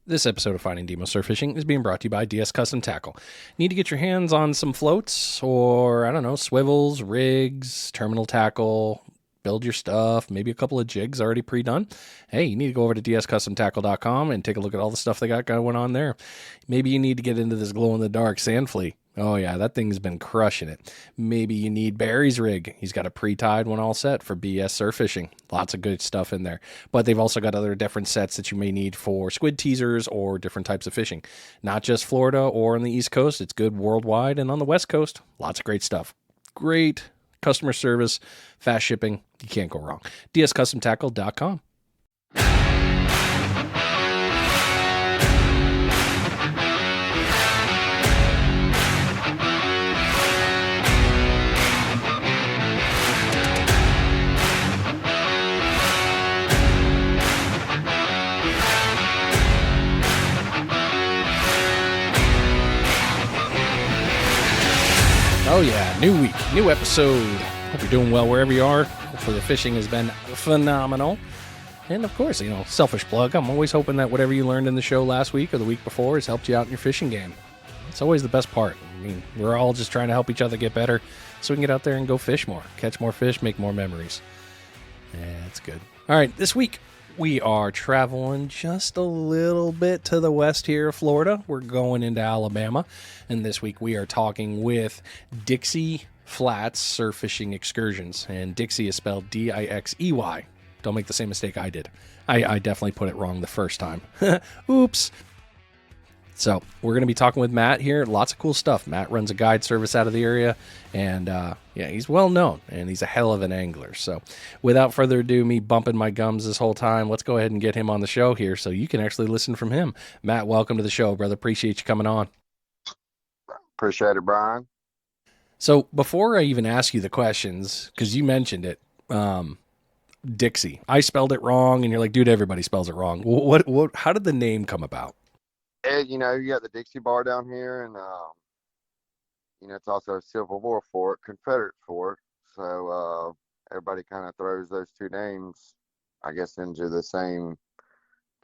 This episode of Finding Demo Surf Fishing is being brought to you by DS Custom Tackle. Need to get your hands on some floats or, I don't know, swivels, rigs, terminal tackle, build your stuff, maybe a couple of jigs already pre-done? Hey, you need to go over to dscustomtackle.com and take a look at all the stuff they got going on there. Maybe you need to get into this glow-in-the-dark sand flea. Oh yeah, that thing's been crushing it. Maybe you need Barry's rig. He's got a pre-tied one all set for BS surf fishing. Lots of good stuff in there. But they've also got other different sets that you may need for squid teasers or different types of fishing. Not just Florida or on the East Coast. It's good worldwide. And on the West Coast, lots of great stuff. Great customer service, fast shipping. You can't go wrong. dscustomtackle.com. Oh yeah, new week, new episode. Hope you're doing well wherever you are. Hopefully the fishing has been phenomenal. And of course, selfish plug, I'm always hoping that whatever you learned in the show last week or the week before has helped you out in your fishing game. It's always the best part. I mean, we're all just trying to help each other get better so we can get out there and go fish more, catch more fish, make more memories. Yeah, it's good. All right, this week we are traveling just a little bit to the west here of Florida. We're going into Alabama. And this week we are talking with Dixey Flats Surf Fishing Excursions. And Dixey is spelled D-I-X-E-Y. Don't make the same mistake I did. I definitely put it wrong the first time. Oops. So we're going to be talking with Matt here. Lots of cool stuff. Matt runs a guide service out of the area. And he's well known. And he's a hell of an angler. So without further ado, me bumping my gums this whole time, let's go ahead and get him on the show here so you can actually listen from him. Matt, welcome to the show, brother. Appreciate you coming on. Appreciate it, Brian. So before I even ask you the questions, because you mentioned it, Dixey, I spelled it wrong, and you're like, dude, everybody spells it wrong. What? How did the name come about? You got the Dixie Bar down here, and it's also a Civil War fort, Confederate fort. So everybody kind of throws those two names, I guess, into the same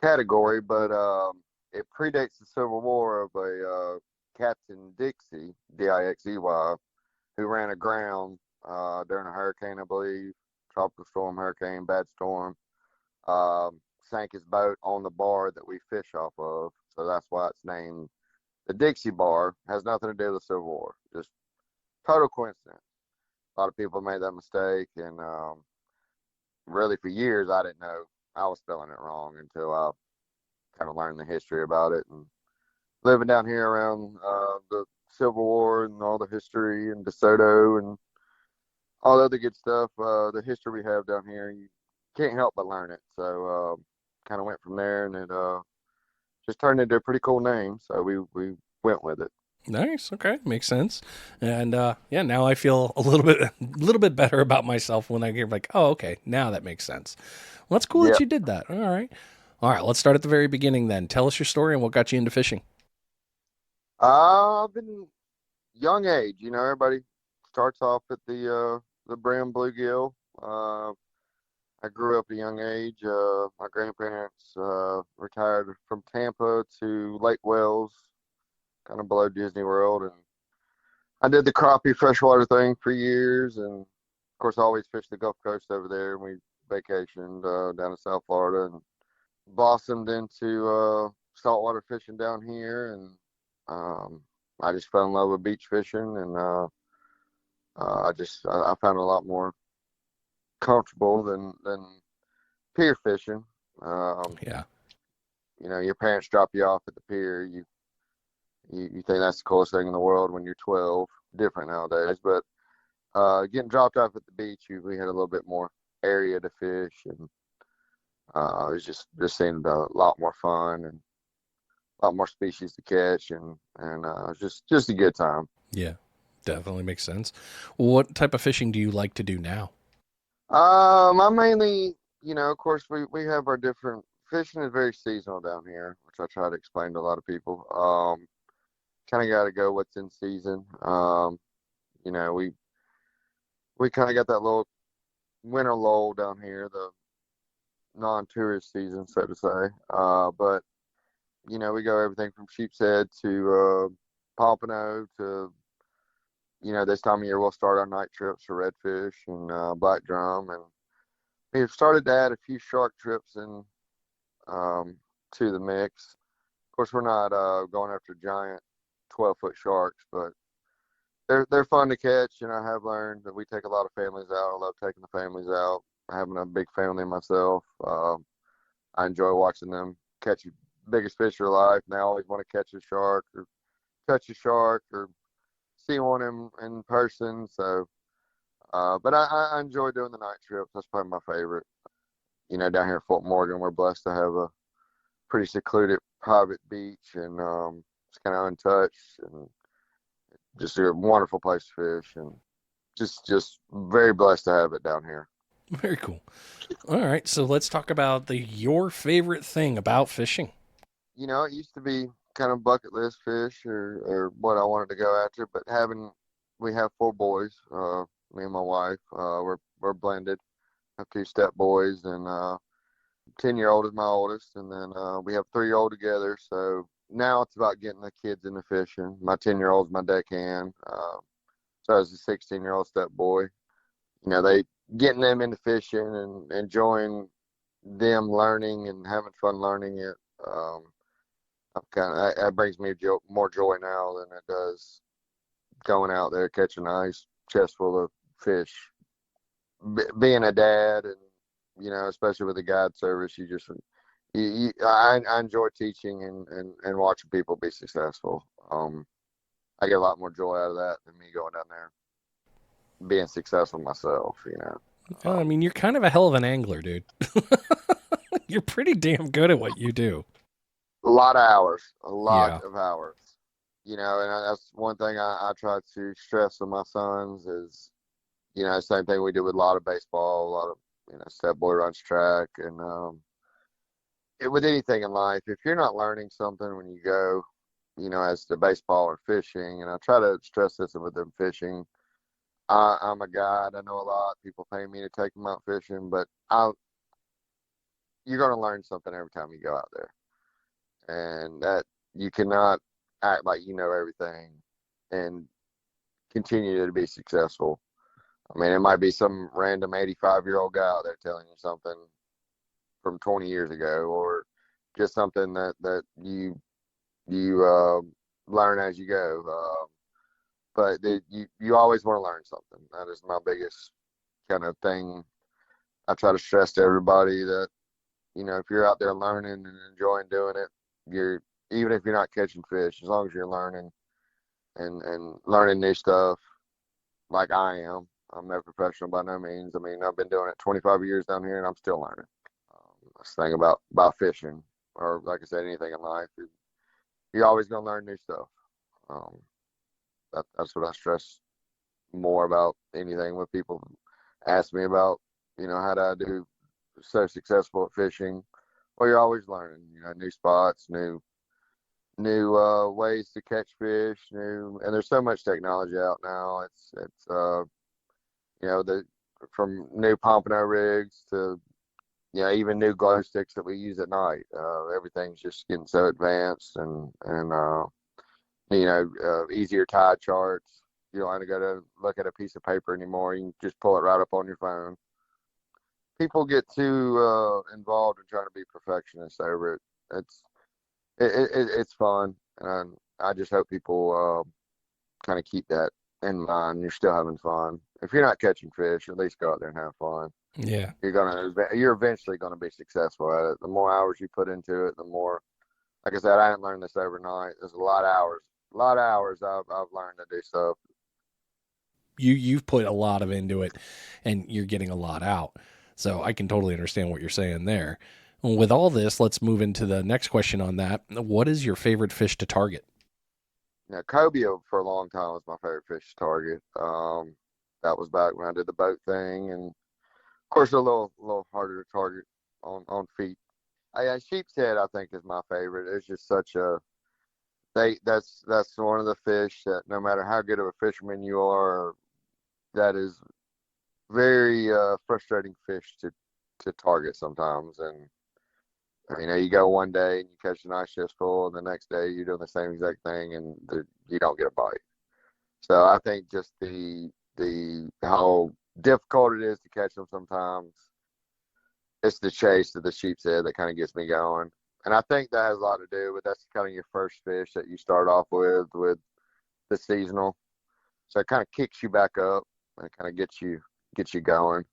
category. But it predates the Civil War of a Captain Dixey, D-I-X-E-Y, who ran aground during a hurricane, I believe, tropical storm, hurricane, bad storm, sank his boat on the bar that we fish off of. So that's why it's named the Dixie Bar. Has nothing to do with the Civil War. Just total coincidence. A lot of people made that mistake, and really for years I didn't know I was spelling it wrong until I kind of learned the history about it. And living down here around the Civil War and all the history and DeSoto and all the other good stuff, the history we have down here, you can't help but learn it. So kind of went from there, and it just turned into a pretty cool name. So we went with it. Nice. Okay. Makes sense. And now I feel a little bit better about myself when I get like, oh, okay, now that makes sense. Well, that's cool Yeah. that you did that. All right. Let's start at the very beginning then. Tell us your story and what got you into fishing. I've been young age. Everybody starts off at the brim bluegill. I grew up at a young age. My grandparents retired from Tampa to Lake Wales, kind of below Disney World, and I did the crappie freshwater thing for years. And of course, I always fished the Gulf Coast over there. And we vacationed down in South Florida and blossomed into saltwater fishing down here. And I just fell in love with beach fishing, and I found it a lot more comfortable than pier fishing. Yeah. Your parents drop you off at the pier. You think that's the coolest thing in the world when you're 12. Different nowadays, but getting dropped off at the beach, we had a little bit more area to fish, and it was just seemed a lot more fun and a lot more species to catch, and it was just a good time. Yeah. Definitely makes sense. What type of fishing do you like to do now? I mainly, of course, we have our different fishing is very seasonal down here, which I try to explain to a lot of people. Kind of got to go what's in season. We kind of got that little winter lull down here, the non-tourist season, so to say. But we go everything from sheep's head to pompano to, this time of year we'll start our night trips for redfish and black drum, and we've started to add a few shark trips in um, to the mix. Of course, we're not going after giant 12-foot sharks, but they're fun to catch, and I have learned that we take a lot of families out. I love taking the families out. Having a big family myself, I enjoy watching them catch the biggest fish of their life, and they always want to catch a shark or touch a shark or see one in person. So, but I enjoy doing the night trips. That's probably my favorite. Down here in Fort Morgan, we're blessed to have a pretty secluded private beach, and it's kind of untouched and just a wonderful place to fish, and just very blessed to have it down here. Very cool. All right, so let's talk about your favorite thing about fishing. It used to be kind of bucket list fish or what I wanted to go after, but we have 4 boys, me and my wife, we're blended. I have 2 step boys, and 10-year-old is my oldest, and then we have 3-year-old together. So now it's about getting the kids into fishing. My 10-year-old's my deckhand, so is a 16-year-old step boy. They getting them into fishing and enjoying them learning and having fun learning it. That brings me more joy now than it does going out there catching a nice chest full of fish. Being a dad, and especially with the guide service, I enjoy teaching and watching people be successful. I get a lot more joy out of that than me going down there being successful myself. I mean, you're kind of a hell of an angler, dude. You're pretty damn good at what you do. A lot of hours, a lot Yeah. of hours. And that's one thing I try to stress with my sons is, same thing we do with a lot of baseball, a lot of, step boy runs track, and with anything in life, if you're not learning something when you go, as to baseball or fishing, and I try to stress this with them fishing. I'm a guide. I know a lot. People pay me to take them out fishing, but you're going to learn something every time you go out there, and that you cannot act like you know everything and continue to be successful. I mean, it might be some random 85-year-old guy out there telling you something from 20 years ago, or just something that you learn as you go. But you always want to learn something. That is my biggest kind of thing. I try to stress to everybody that, if you're out there learning and enjoying doing it, even if you're not catching fish, as long as you're learning and learning new stuff, like I am. I'm no professional by no means. I mean, I've been doing it 25 years down here, and I'm still learning. That's the thing about fishing, or like I said, anything in life, you're always gonna learn new stuff. Um, that's what I stress more about anything when people ask me about, how do I do so successful at fishing? Well, you're always learning, new spots, new ways to catch fish, and there's so much technology out now. It's the from new pompano rigs to even new glow sticks that we use at night. Everything's just getting so advanced, and easier tide charts. You don't have to go to look at a piece of paper anymore. You can just pull it right up on your phone. People get too involved in trying to be perfectionists over it. It's fun, and I just hope people kind of keep that in mind. You're still having fun. If you're not catching fish, at least go out there and have fun. Yeah. You're eventually gonna be successful at it. The more hours you put into it, the more. Like I said, I didn't learn this overnight. There's a lot of hours. A lot of hours I've learned to do stuff. You've put a lot of into it, and you're getting a lot out. So I can totally understand what you're saying there. With all this, let's move into the next question on that. What is your favorite fish to target? Cobia for a long time was my favorite fish to target. That was back when I did the boat thing, and of course a little harder to target on feet. Sheep's head I think is my favorite. It's just such a that's one of the fish that no matter how good of a fisherman you are, that is very frustrating fish to target sometimes, and You know, you go one day and you catch a nice fish full, and the next day you're doing the same exact thing, and you don't get a bite. So I think just the how difficult it is to catch them sometimes. It's the chase of the sheep's head that kind of gets me going, and I think that has a lot to do with that's kind of your first fish that you start off with the seasonal. So it kind of kicks you back up and kind of gets you going.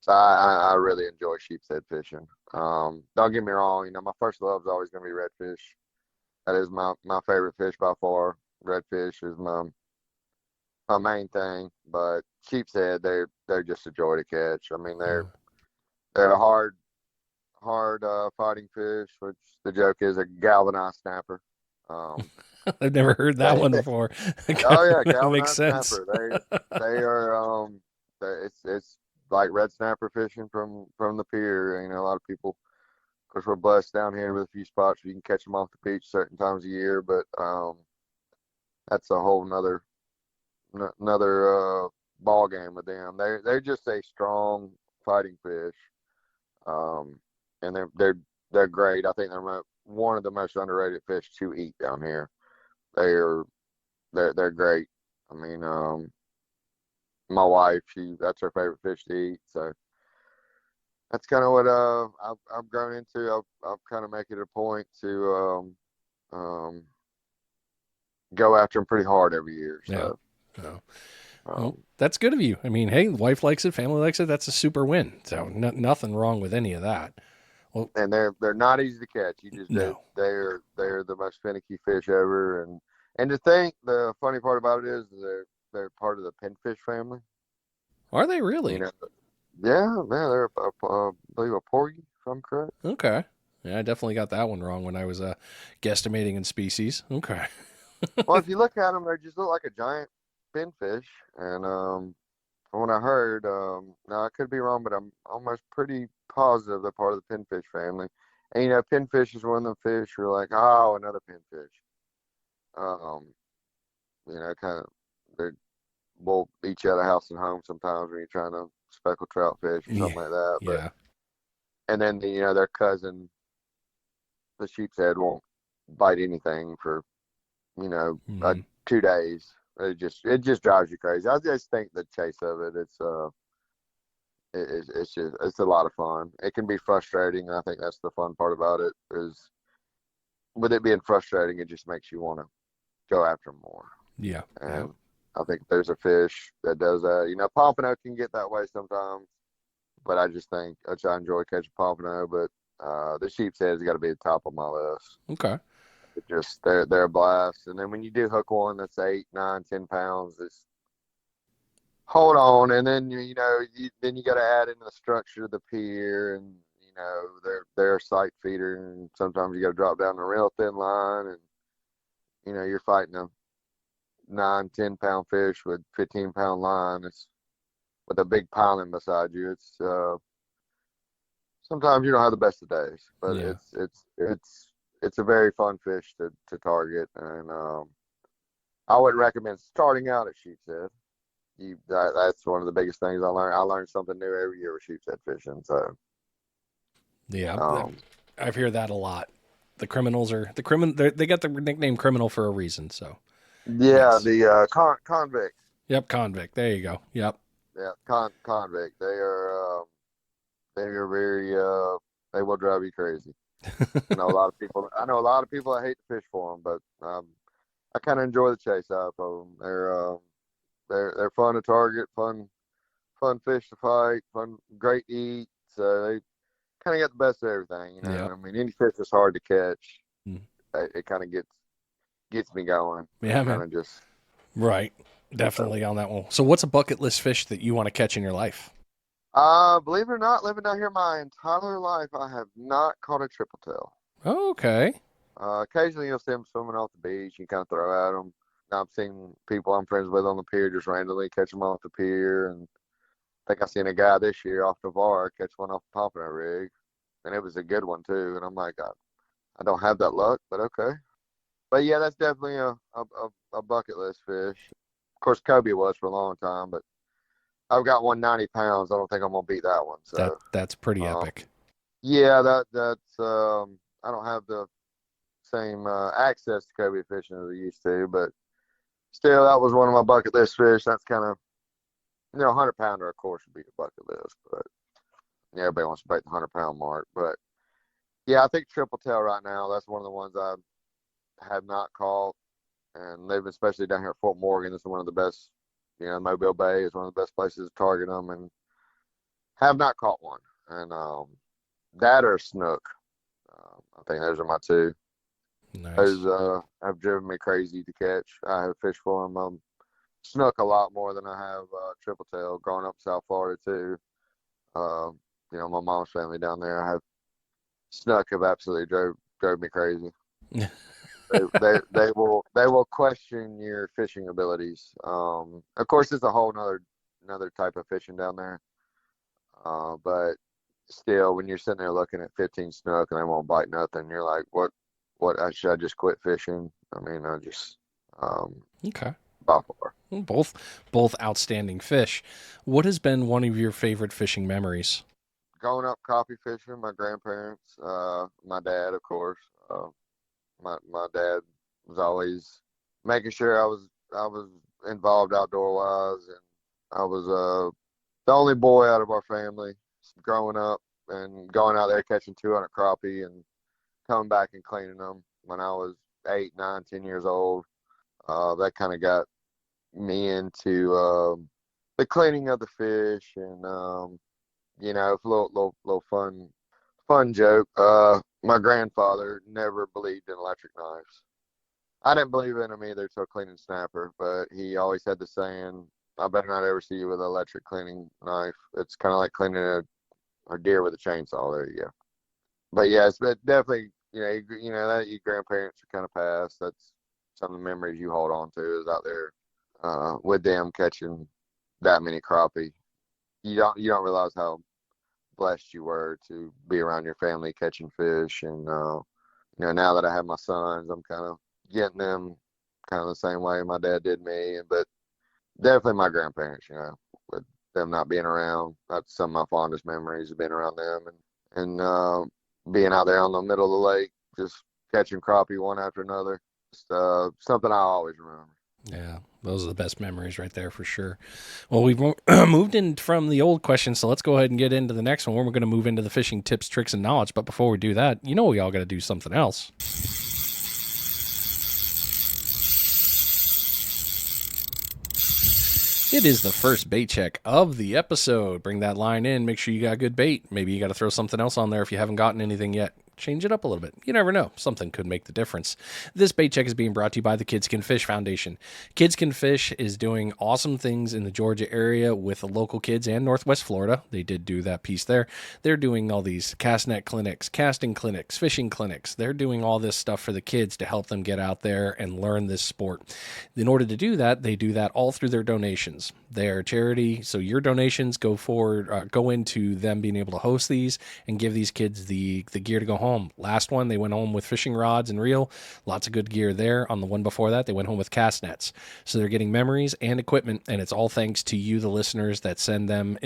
So I really enjoy sheep's head fishing. Don't get me wrong, you know, my first love is always going to be redfish. That is my favorite fish by far. Redfish is my main thing, but sheep's head, they're just a joy to catch. I mean, they're a hard fighting fish, which the joke is a galvanized snapper. Um, I've never heard that one they, before. oh yeah, That makes galvanized sense. snapper. They are it's like red snapper fishing from the pier. You know, a lot of people, of course, we're blessed down here with a few spots where you can catch them off the beach certain times of year, but that's a whole another ball game with them. They're just a strong fighting fish, and they're great. I think they're one of the most underrated fish to eat down here. They're they're great. I mean, my wife, that's her favorite fish to eat. So that's kind of what I've grown into. I've kind of make it a point to go after them pretty hard every year. Yeah. So Oh. Well, um, that's good of you. I mean, hey, wife likes it, family likes it. That's a super win. So nothing wrong with any of that. Well, and they're not easy to catch. You just no. they're the most finicky fish ever. And to think the funny part about it is they're part of the pinfish family. Are they You really? know, yeah, they're I believe a porgy, if I'm correct. Okay. Yeah, I definitely got that one wrong when I was guesstimating in species. Okay. Well, if you look at them, they just look like a giant pinfish. And from what I heard, now I could be wrong, but I'm almost pretty positive they're part of the pinfish family. And you know, pinfish is one of the fish you're like, oh, another pinfish. Um, you know, kind of they will eat you out of house and home sometimes when you're trying to speckle trout fish or Yeah. something like that. But Yeah. and then you know their cousin, the sheep's head, won't bite anything for you know, Hmm. 2 days. It just drives you crazy. I just think the chase of it, it's just it's a lot of fun. It can be frustrating. I think that's the fun part about it is with it being frustrating, it just makes you want to go after more. Yeah. Yeah. And I think there's a fish that does that. You know, pompano can get that way sometimes, but I just think I enjoy catching pompano. But the sheep's head has got to be the top of my list. Okay. Just they're a blast. And then when you do hook one that's 8, 9, 10 pounds, it's hold on. And then then you got to add in the structure of the pier, and you know they're a sight feeder, and sometimes you got to drop down a real thin line, and you know you're fighting a 9, 10 pound fish with 15-pound line. It's with a big piling beside you. It's sometimes you don't have the best of days, but Yeah. it's a very fun fish to target, and I would recommend starting out at sheep's head. That's one of the biggest things I learned. I learn something new every year with sheep's head fishing. So Yeah. um, I've heard that a lot. The criminals are the criminal. They got the nickname criminal for a reason. So yeah, yes. the convict, Yep. Convict. There you go. Yep. yeah, convict. They are very they will drive you crazy. I know a lot of people. I know a lot of people that hate to fish for them, but I kind of enjoy the chase out of them. They're fun to target, fun fish to fight, fun, great to eat. So they kind of get the best of everything, you know. Yep. I mean, any fish that's hard to catch, Mm. it kind of gets me going. Yeah, Kind man. of just. Right. Definitely on that one. So, what's a bucket list fish that you want to catch in your life? Believe it or not, living down here my entire life, I have not caught a triple tail. Okay. Occasionally you'll see them swimming off the beach. You kind of throw at them. I've seen people I'm friends with on the pier just randomly catch them off the pier, and I think I seen a guy this year off the bar catch one off the pompano rig, and it was a good one too. And I'm like, I don't have that luck, but okay. But yeah, that's definitely a bucket list fish. Of course, Kobe was for a long time, but I've got one 90 pounds. I don't think I'm gonna beat that one. So That's pretty um, epic. Yeah, that's I don't have the same access to cobia fishing as I used to, but still, that was one of my bucket list fish. That's kind of, 100 pounder, of course, would be the bucket list, but yeah, everybody wants to break the 100 pound mark. But yeah, I think triple tail right now, that's one of the ones I have not caught, and they've especially down here at Fort Morgan. It's one of the best. Mobile Bay is one of the best places to target them, and have not caught one. And that or snook. I think those are my two. Those Nice. have driven me crazy to catch. I have fished for them. Snook a lot more than I have triple tail. Growing up in South Florida too. Uh, my mom's family down there. I have snook have absolutely drove me crazy. They will question your fishing abilities. Of course, it's a whole another type of fishing down there. But still, when you're sitting there looking at 15 snook and they won't bite nothing, you're like, what? Should I just quit fishing? I mean, I just Okay. by far. Well, both outstanding fish. What has been one of your favorite fishing memories? Growing up crappie fishing, my grandparents, my dad, of course. My dad was always making sure I was involved outdoor wise, and I was the only boy out of our family growing up, and going out there catching 200 crappie and coming back and cleaning them when I was 8, 9, 10 years old. That kind of got me into the cleaning of the fish, and it's a little fun joke. My grandfather never believed in electric knives. I didn't believe in them either till cleaning snapper, but he always had the saying, "I better not ever see you with an electric cleaning knife. It's kind of like cleaning a deer with a chainsaw." There you go. But yeah, it's definitely, that your grandparents are kind of past. That's some of the memories you hold on to is out there with them catching that many crappie. You don't realize how blessed you were to be around your family catching fish. And now that I have my sons, I'm kind of getting them kind of the same way my dad did me. But definitely my grandparents, with them not being around, that's some of my fondest memories of being around them, and being out there on the middle of the lake, just catching crappie one after another. Just something I always remember. Yeah, those are the best memories right there for sure. Well, we've moved in from the old question, so let's go ahead and get into the next one. We're going to move into the fishing tips, tricks, and knowledge. But before we do that, we all got to do something else. It is the first bait check of the episode. Bring that line in. Make sure you got good bait. Maybe you got to throw something else on there if you haven't gotten anything yet. Change it up a little bit. You never know. Something could make the difference. This bait check is being brought to you by the Kids Can Fish Foundation. Kids Can Fish is doing awesome things in the Georgia area with the local kids and Northwest Florida. They did do that piece there. They're doing all these cast net clinics, casting clinics, fishing clinics. They're doing all this stuff for the kids to help them get out there and learn this sport. In order to do that, they do that all through their donations. They're a charity, so your donations go into them being able to host these and give these kids the gear to go home. Last one, they went home with fishing rods and reel. Lots of good gear there. On the one before that, they went home with cast nets. So they're getting memories and equipment, and it's all thanks to you, the listeners, that send them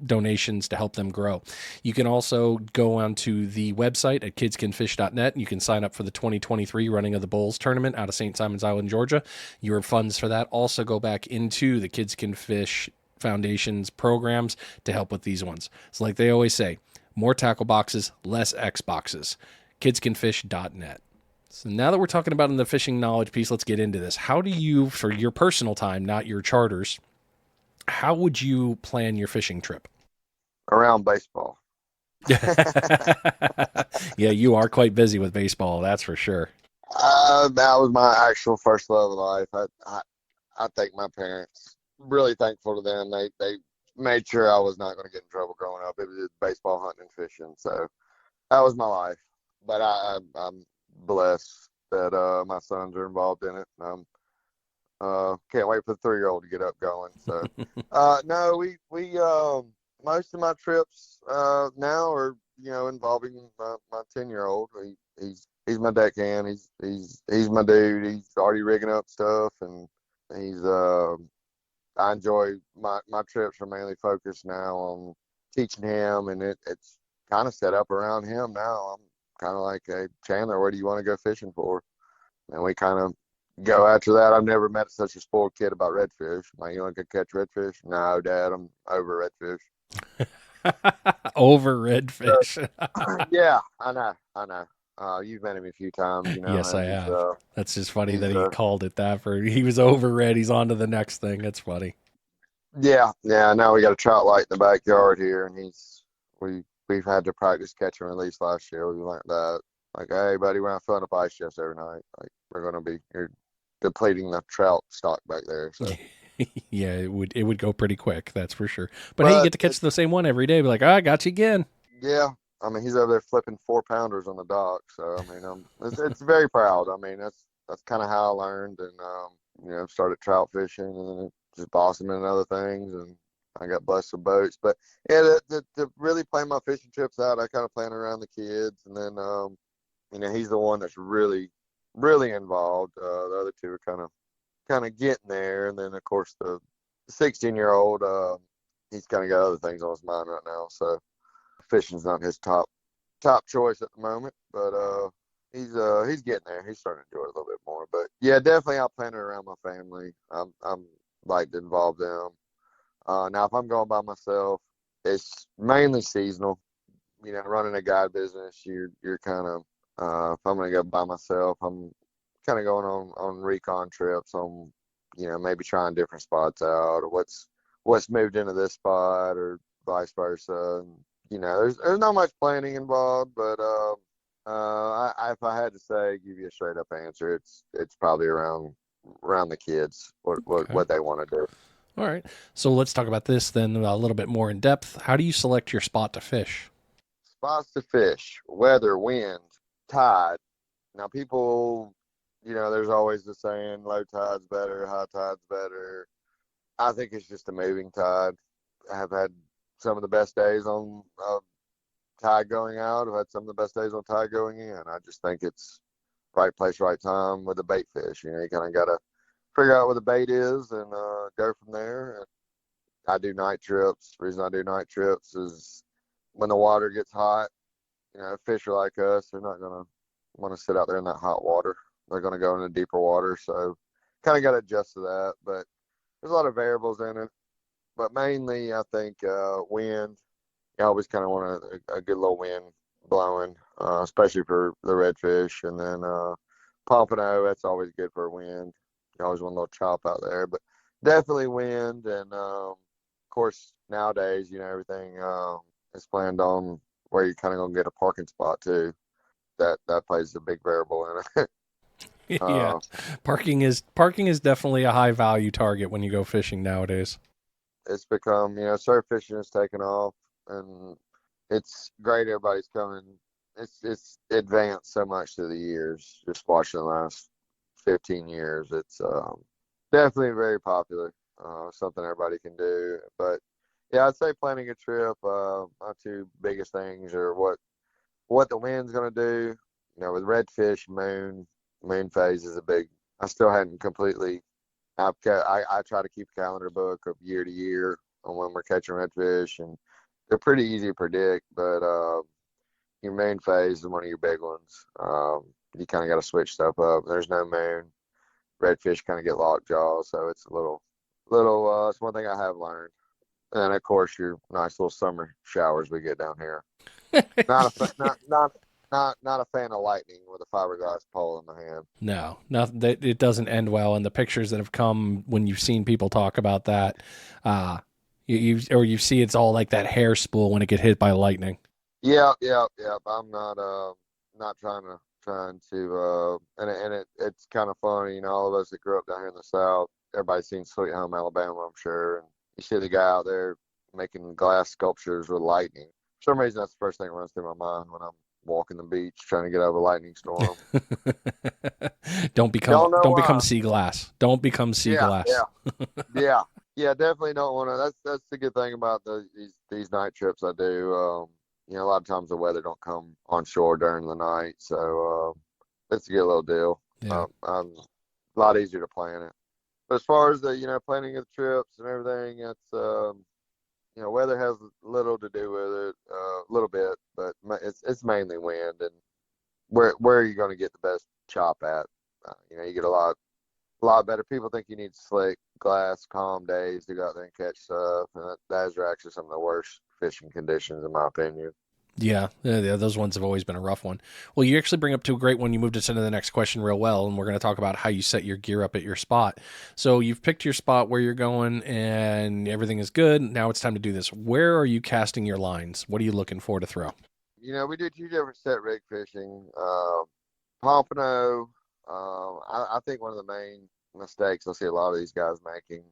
donations to help them grow. You can also go onto the website at kidscanfish.net. You can sign up for the 2023 Running of the Bulls tournament out of St. Simons Island, Georgia. Your funds for that also go back into the Kids Can Fish Foundation's programs to help with these ones. So like they always say, more tackle boxes, less X boxes. kidscanfish.net. So now that we're talking about in the fishing knowledge piece, let's get into this. How do you, for your personal time, not your charters, how would you plan your fishing trip? Around baseball. Yeah, you are quite busy with baseball, that's for sure. That was my actual first love of life. I thank my parents. Really thankful to them. They made sure I was not going to get in trouble growing up. It was just baseball, hunting, and fishing. So that was my life. But I'm blessed that my sons are involved in it. Can't wait for the 3-year-old to get up going. So no, we most of my trips now are involving my 10-year-old. He's my deckhand. He's my dude. He's already rigging up stuff, and he's I enjoy my trips are mainly focused now on teaching him, and it's kind of set up around him now. I'm kind of like, hey, Chandler, where do you want to go fishing for? And we kind of go after that. I've never met such a spoiled kid about redfish. Like, you want to go catch redfish? No, Dad, I'm over redfish. Over redfish. Yeah, I know, I know. You've met him a few times, Yes, I and have. That's just funny that he's he called it that. He was over red. He's on to the next thing. That's funny. yeah, yeah. Now we got a trout light in the backyard here, and we've had to practice catch and release last year. We learned that, like, hey, buddy, we're not filling up ice chests every night. Like, you're depleting the trout stock back there. So, Yeah, it would go pretty quick. That's for sure. But hey, you but get to catch the same one every day. Be like, I got you again. yeah, I mean, he's over there flipping 4-pounders on the dock. So, I mean, it's very proud. I mean, that's kind of how I learned, and started trout fishing, and then just blossoming in other things, and I got blessed with boats. But yeah, to really plan my fishing trips out, I kind of plan around the kids, and then he's the one that's really, really involved. The other two are kind of getting there, and then of course the 16-year-old, he's kind of got other things on his mind right now, so fishing's not his top choice at the moment, but he's getting there. He's starting to enjoy it a little bit more. But yeah, definitely I'll plan it around my family. I'm like to involve them. Now if I'm going by myself, it's mainly seasonal. Running a guide business, you're kind of if I'm gonna go by myself, I'm kind of going on recon trips, on maybe trying different spots out, or what's moved into this spot, or vice versa. And, there's not much planning involved, but if I had to say, give you a straight up answer, it's probably around the kids, Okay. what they want to do. All right. So let's talk about this then a little bit more in depth. How do you select your spot to fish? Spots to fish, weather, wind, tide. Now people, there's always the saying, low tide's better, high tide's better. I think it's just a moving tide. I have had some of the best days on tide going out. I've had some of the best days on tide going in. I just think it's right place, right time with the bait fish. You kind of got to figure out where the bait is, and go from there. And I do night trips. The reason I do night trips is when the water gets hot, fish are like us. They're not going to want to sit out there in that hot water. They're going to go into deeper water. So kind of got to adjust to that. But there's a lot of variables in it. But mainly, I think wind. You always kind of want a good little wind blowing, especially for the redfish. And then pompano, that's always good for a wind. You always want a little chop out there. But definitely wind. And, of course, nowadays, everything is planned on where you're kind of going to get a parking spot, too. That plays a big variable in it. Yeah. Parking is definitely a high value target when you go fishing nowadays. It's become, surf fishing has taken off, and it's great. Everybody's coming. It's advanced so much through the years. Just watching the last 15 years, it's definitely very popular. Something everybody can do. But yeah, I'd say planning a trip. My two biggest things are what the wind's going to do. With redfish, moon phase is a big. I still hadn't completely. I try to keep a calendar book of year to year on when we're catching redfish, and they're pretty easy to predict. But your moon phase is one of your big ones. You kind of got to switch stuff up. There's no moon. Redfish kind of get lockjaw, so it's a little. It's one thing I have learned. And of course, your nice little summer showers we get down here. Not a fan of lightning with a fiberglass pole in my hand. No, it doesn't end well. And the pictures that have come when you've seen people talk about that, you see it's all like that hair spool when it get hit by lightning. Yeah. I'm not trying to, and it's kind of funny, all of us that grew up down here in the South, everybody's seen Sweet Home Alabama, I'm sure, and you see the guy out there making glass sculptures with lightning. For some reason, that's the first thing that runs through my mind when I'm walking the beach trying to get out of a lightning storm. Don't become sea glass. Don't become sea glass. Yeah. Definitely don't want to. That's the good thing about these night trips I do. A lot of times the weather don't come on shore during the night, so it's a good little deal. Yeah. A lot easier to plan it. But as far as the planning of the trips and everything, it's weather has little to do with it, a little bit, but it's mainly wind and where are you going to get the best chop at? You get a lot better. People think you need slick, glass, calm days to go out there and catch stuff, and those are actually some of the worst fishing conditions, in my opinion. Yeah, those ones have always been a rough one. Well, you actually bring up to a great one. You moved us into the next question real well, and we're going to talk about how you set your gear up at your spot. So you've picked your spot where you're going, and everything is good. Now it's time to do this. Where are you casting your lines? What are you looking for to throw? We do two different set rig fishing. Pompano, I think one of the main mistakes I see a lot of these guys making,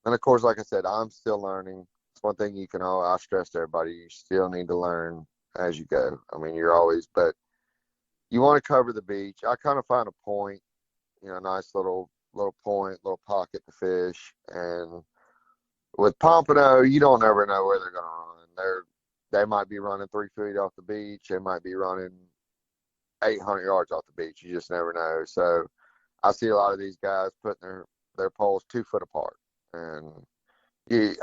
and of course, like I said, I'm still learning. It's one thing I stress to everybody, you still need to learn as you go. I mean, but you want to cover the beach. I kind of find a point, a nice little point, little pocket to fish. And with pompano, you don't ever know where they're going to run. They might be running 3 feet off the beach. They might be running 800 yards off the beach. You just never know. So I see a lot of these guys putting their poles 2 foot apart. And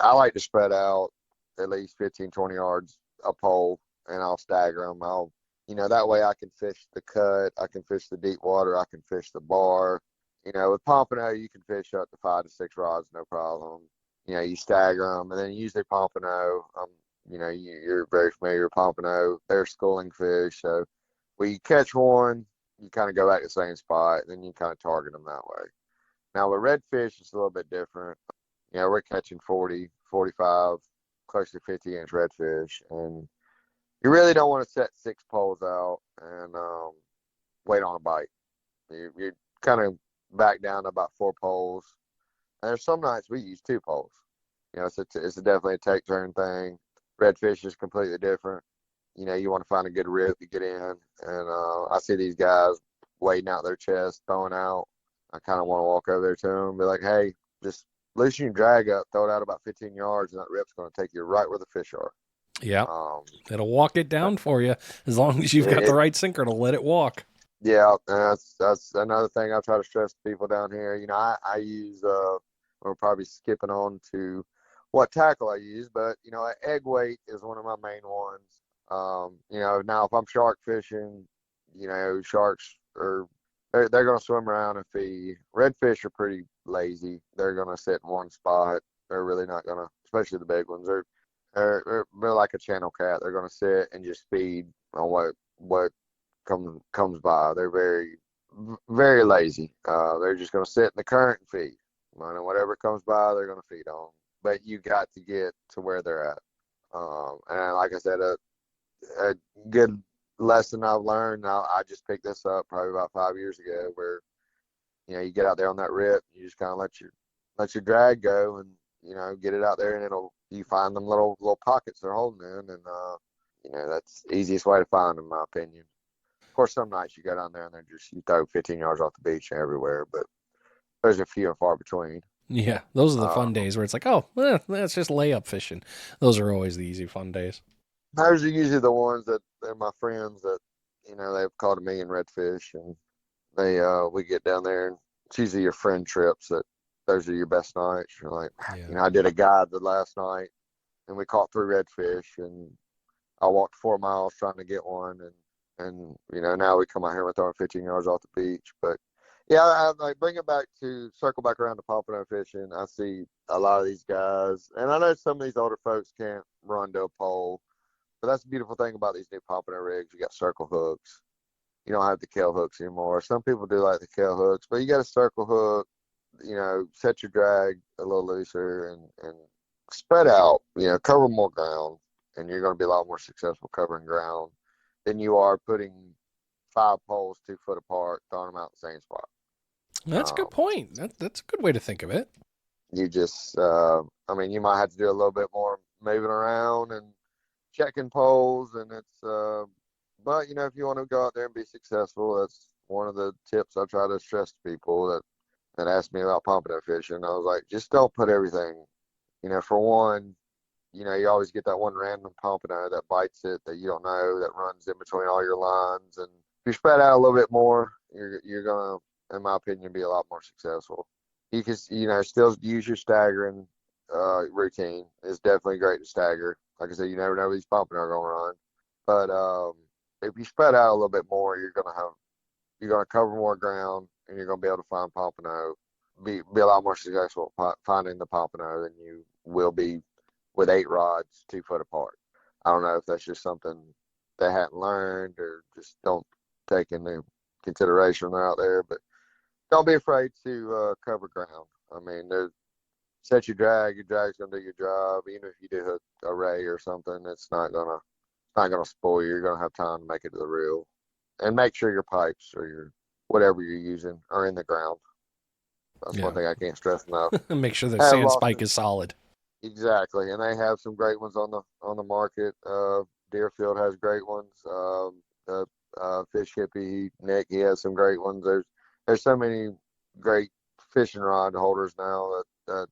I like to spread out at least 15, 20 yards a pole, and I'll stagger them. That way I can fish the cut, I can fish the deep water, I can fish the bar. With pompano, you can fish up to 5 to 6 rods, no problem. You stagger them, and then usually pompano, you're very familiar with pompano. They're schooling fish, so when you catch one, you kind of go back to the same spot, and then you kind of target them that way. Now with redfish, it's a little bit different. We're catching 40, 45, close to 50-inch redfish, and you really don't want to set 6 poles out and wait on a bite. You kind of back down to about 4 poles. And there's some nights we use 2 poles. It's definitely a take turn thing. Redfish is completely different. You want to find a good rip to get in. And I see these guys wading out their chest, throwing out. I kind of want to walk over there to them and be like, hey, just loosen your drag up, throw it out about 15 yards, and that rip's going to take you right where the fish are. Yeah, it'll walk it down for you as long as you've got the right sinker to let it walk. Yeah, and that's another thing I try to stress to people down here. I use we're probably skipping on to what tackle I use, but egg weight is one of my main ones. Now if I'm shark fishing, sharks they're going to swim around and feed. Redfish are pretty lazy. They're going to sit in one spot. They're really not going to, especially the big ones. They're like a channel cat. They're going to sit and just feed on what comes by. They're very, very lazy. They're just going to sit in the current and feed. And whatever comes by, they're going to feed on. But you got to get to where they're at. And like I said, a good lesson I've learned. I just picked this up probably about 5 years ago, where you get out there on that rip, you just kind of let your drag go, and get it out there, and you find them little pockets they're holding in, and that's the easiest way to find them, in my opinion. Of course, some nights you go down there and you throw 15 yards off the beach everywhere, but there's a few and far between. Yeah, those are the fun days where it's like, oh, that's just layup fishing. Those are always the easy fun days. Those are usually the ones that they're my friends that they've caught a million redfish, and we get down there, and it's usually your friend trips that those are your best nights. You're like, Yeah. I did a guide the last night, and we caught 3 redfish, and I walked 4 miles trying to get one, and now we come out here and we're throwing 15 yards off the beach. But yeah, I like circle back around to pompano fishing. I see a lot of these guys, and I know some of these older folks can't run to a pole, but that's the beautiful thing about these new pompano rigs. You got circle hooks. You don't have the Kell hooks anymore. Some people do like the Kell hooks, but you got a circle hook. Set your drag a little looser and spread out. Cover more ground, and you're going to be a lot more successful covering ground than you are putting 5 poles 2 foot apart, throwing them out the same spot. That's a good point. That's a good way to think of it. You just, you might have to do a little bit more moving around and checking poles, and it's, but if you want to go out there and be successful, that's one of the tips I try to stress to people that ask me about pompano fishing. I was like, just don't put everything. For one, you always get that one random pompano that bites it that you don't know, that runs in between all your lines. And if you spread out a little bit more, you're gonna, in my opinion, be a lot more successful. You can, still use your staggering routine. It's definitely great to stagger. Like I said, you never know where these pompano are gonna run. But if you spread out a little bit more, you're gonna cover more ground, and you're gonna be able to find pompano. Be a lot more successful finding the pompano than you will be with 8 rods 2 foot apart. I don't know if that's just something they hadn't learned or just don't take into consideration when they're out there, but don't be afraid to cover ground. I mean, set your drag's gonna do your job. Even if you do hook a ray or something, it's not gonna spoil you. You're gonna have time to make it to the reel, and make sure your pipes or your whatever you're using are in the ground. That's one thing I can't stress enough. Make sure the sand spike is solid. Exactly, and they have some great ones on the market. Deerfield has great ones. The Fish Hippie Nick, he has some great ones. There's so many great fishing rod holders now that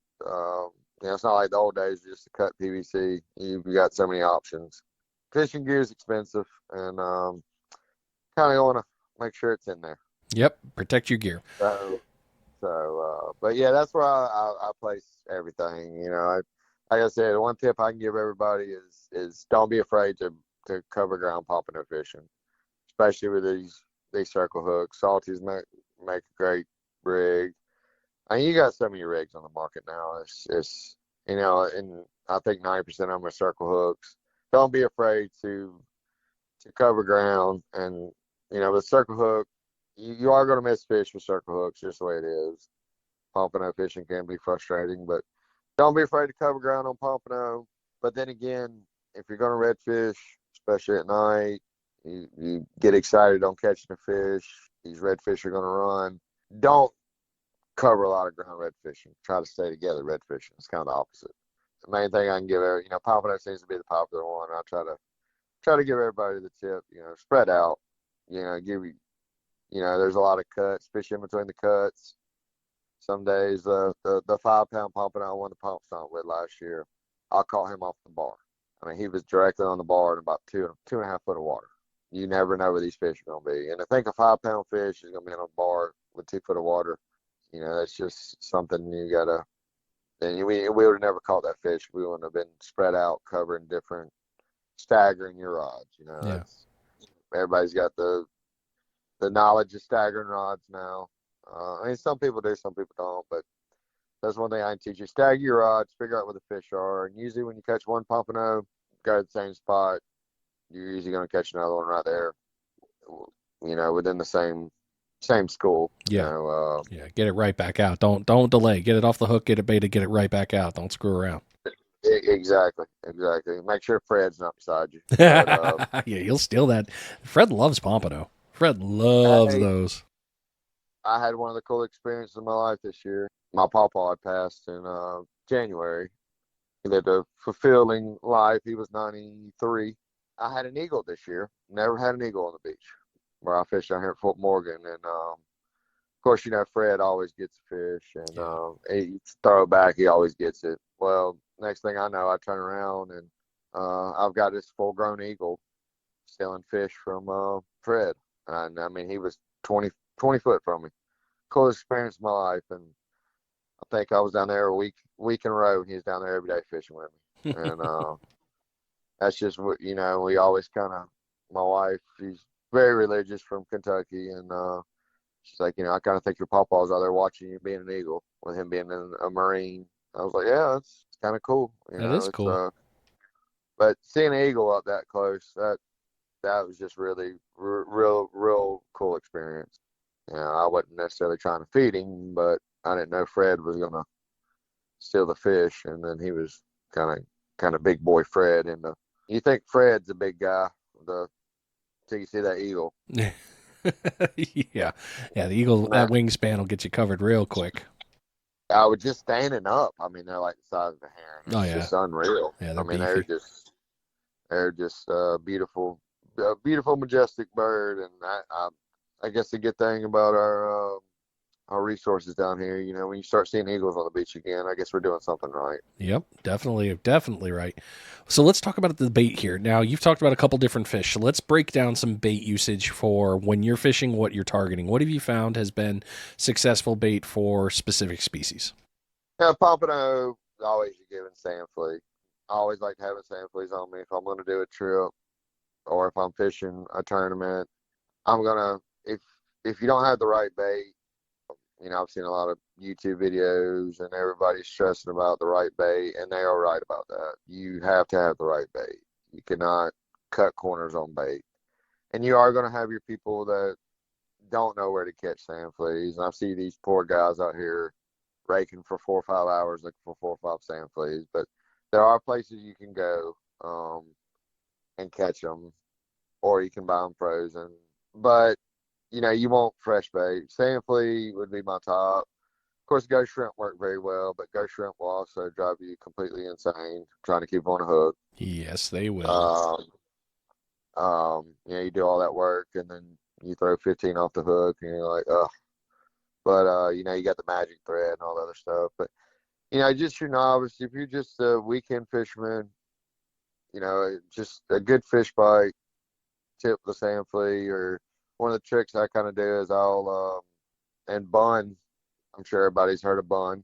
it's not like the old days just to cut PVC. You've got so many options. Fishing gear is expensive, and kind of want to make sure it's in there. Yep, protect your gear. But yeah, that's where I place everything. Like I said, one tip I can give everybody is don't be afraid to cover ground pompano fishing, especially with these circle hooks. Salties make a great rig. I mean, you got so many rigs on the market now. It's and I think 90% of them are circle hooks. Don't be afraid to cover ground, and with circle hook, you are going to miss fish with circle hooks, just the way it is. Pompano fishing can be frustrating, but don't be afraid to cover ground on pompano. But then again, if you're going to redfish, especially at night, you get excited on catching a fish. These redfish are going to run. Don't cover a lot of ground red fishing. Try to stay together red fishing. It's kind of the opposite. The main thing I can give pompano seems to be the popular one. I try to give everybody the tip. Spread out. There's a lot of cuts. Fish in between the cuts. Some days the 5-pound pompano I won the pomp stomp with last year, I caught him off the bar. I mean, he was directly on the bar in about 2.5 foot of water. You never know where these fish are going to be. And I think a 5-pound fish is going to be on a bar with 2 foot of water. That's just something you got to, and we would have never caught that fish. We wouldn't have been spread out, covering different, staggering your rods. Everybody's got the knowledge of staggering rods now. I mean, some people do, some people don't, but that's one thing I can teach you. Stagger your rods, figure out where the fish are, and usually when you catch one pompano, go to the same spot, you're usually going to catch another one right there, within the same school. Yeah. Get it right back out. Don't delay. Get it off the hook, get it baited, get it right back out. Don't screw around. Exactly. Make sure Fred's not beside you. But, yeah, he'll steal that. Fred loves pompano. Fred loves those. I had one of the cool experiences of my life this year. My pawpaw had passed in January. He lived a fulfilling life. He was 93. I had an eagle this year. Never had an eagle on the beach where I fished down here at Fort Morgan. And, of course, Fred always gets a fish. And he throw it back. He always gets it. Well, next thing I know, I turn around and I've got this full-grown eagle stealing fish from Fred. And, I mean, he was 20 foot from me. Coolest experience of my life. And I think I was down there a week in a row, and he was down there every day fishing with me. And that's just what, we always my wife, she's very religious from Kentucky, and she's like, I kind of think your pawpaw's out there watching you being an eagle, with him being a Marine. I was like, yeah, it's kind of cool. That is cool. But seeing an eagle up that close, that was just really real cool experience. I wasn't necessarily trying to feed him, but I didn't know Fred was gonna steal the fish, and then he was kind of big boy Fred. And you think Fred's a big guy, till you see that eagle. yeah, the eagle, that wingspan will get you covered real quick. I was just standing up. I mean, they're like the size of a heron. It's just unreal. Yeah, I mean, beefy. they're just beautiful, majestic bird. And I guess the good thing about our resources down here, when you start seeing eagles on the beach again, I guess we're doing something right. Yep, definitely right. So let's talk about the bait here. Now, you've talked about a couple different fish. So let's break down some bait usage for when you're fishing, what you're targeting. What have you found has been successful bait for specific species? Yeah, pompano, always giving sand flea. I always like having sand fleas on me if I'm going to do a trip or if I'm fishing a tournament. I'm gonna if you don't have the right bait, I've seen a lot of YouTube videos and everybody's stressing about the right bait, and they are right about that. You have to have the right bait. You cannot cut corners on bait. And you are going to have your people that don't know where to catch sand fleas. And I see these poor guys out here raking for 4 or 5 hours looking for 4 or 5 sand fleas. But there are places you can go and catch them, or you can buy them frozen. But you want fresh bait. Sand flea would be my top. Of course, ghost shrimp work very well, but ghost shrimp will also drive you completely insane trying to keep on a hook. Yes, they will. You do all that work and then you throw 15 off the hook and you're like, ugh. But, you got the magic thread and all the other stuff. But, just your novice, if you're just a weekend fisherman, just a good fish bite, tip the sand flea, or one of the tricks I kind of do is and Bun, I'm sure everybody's heard of Bun,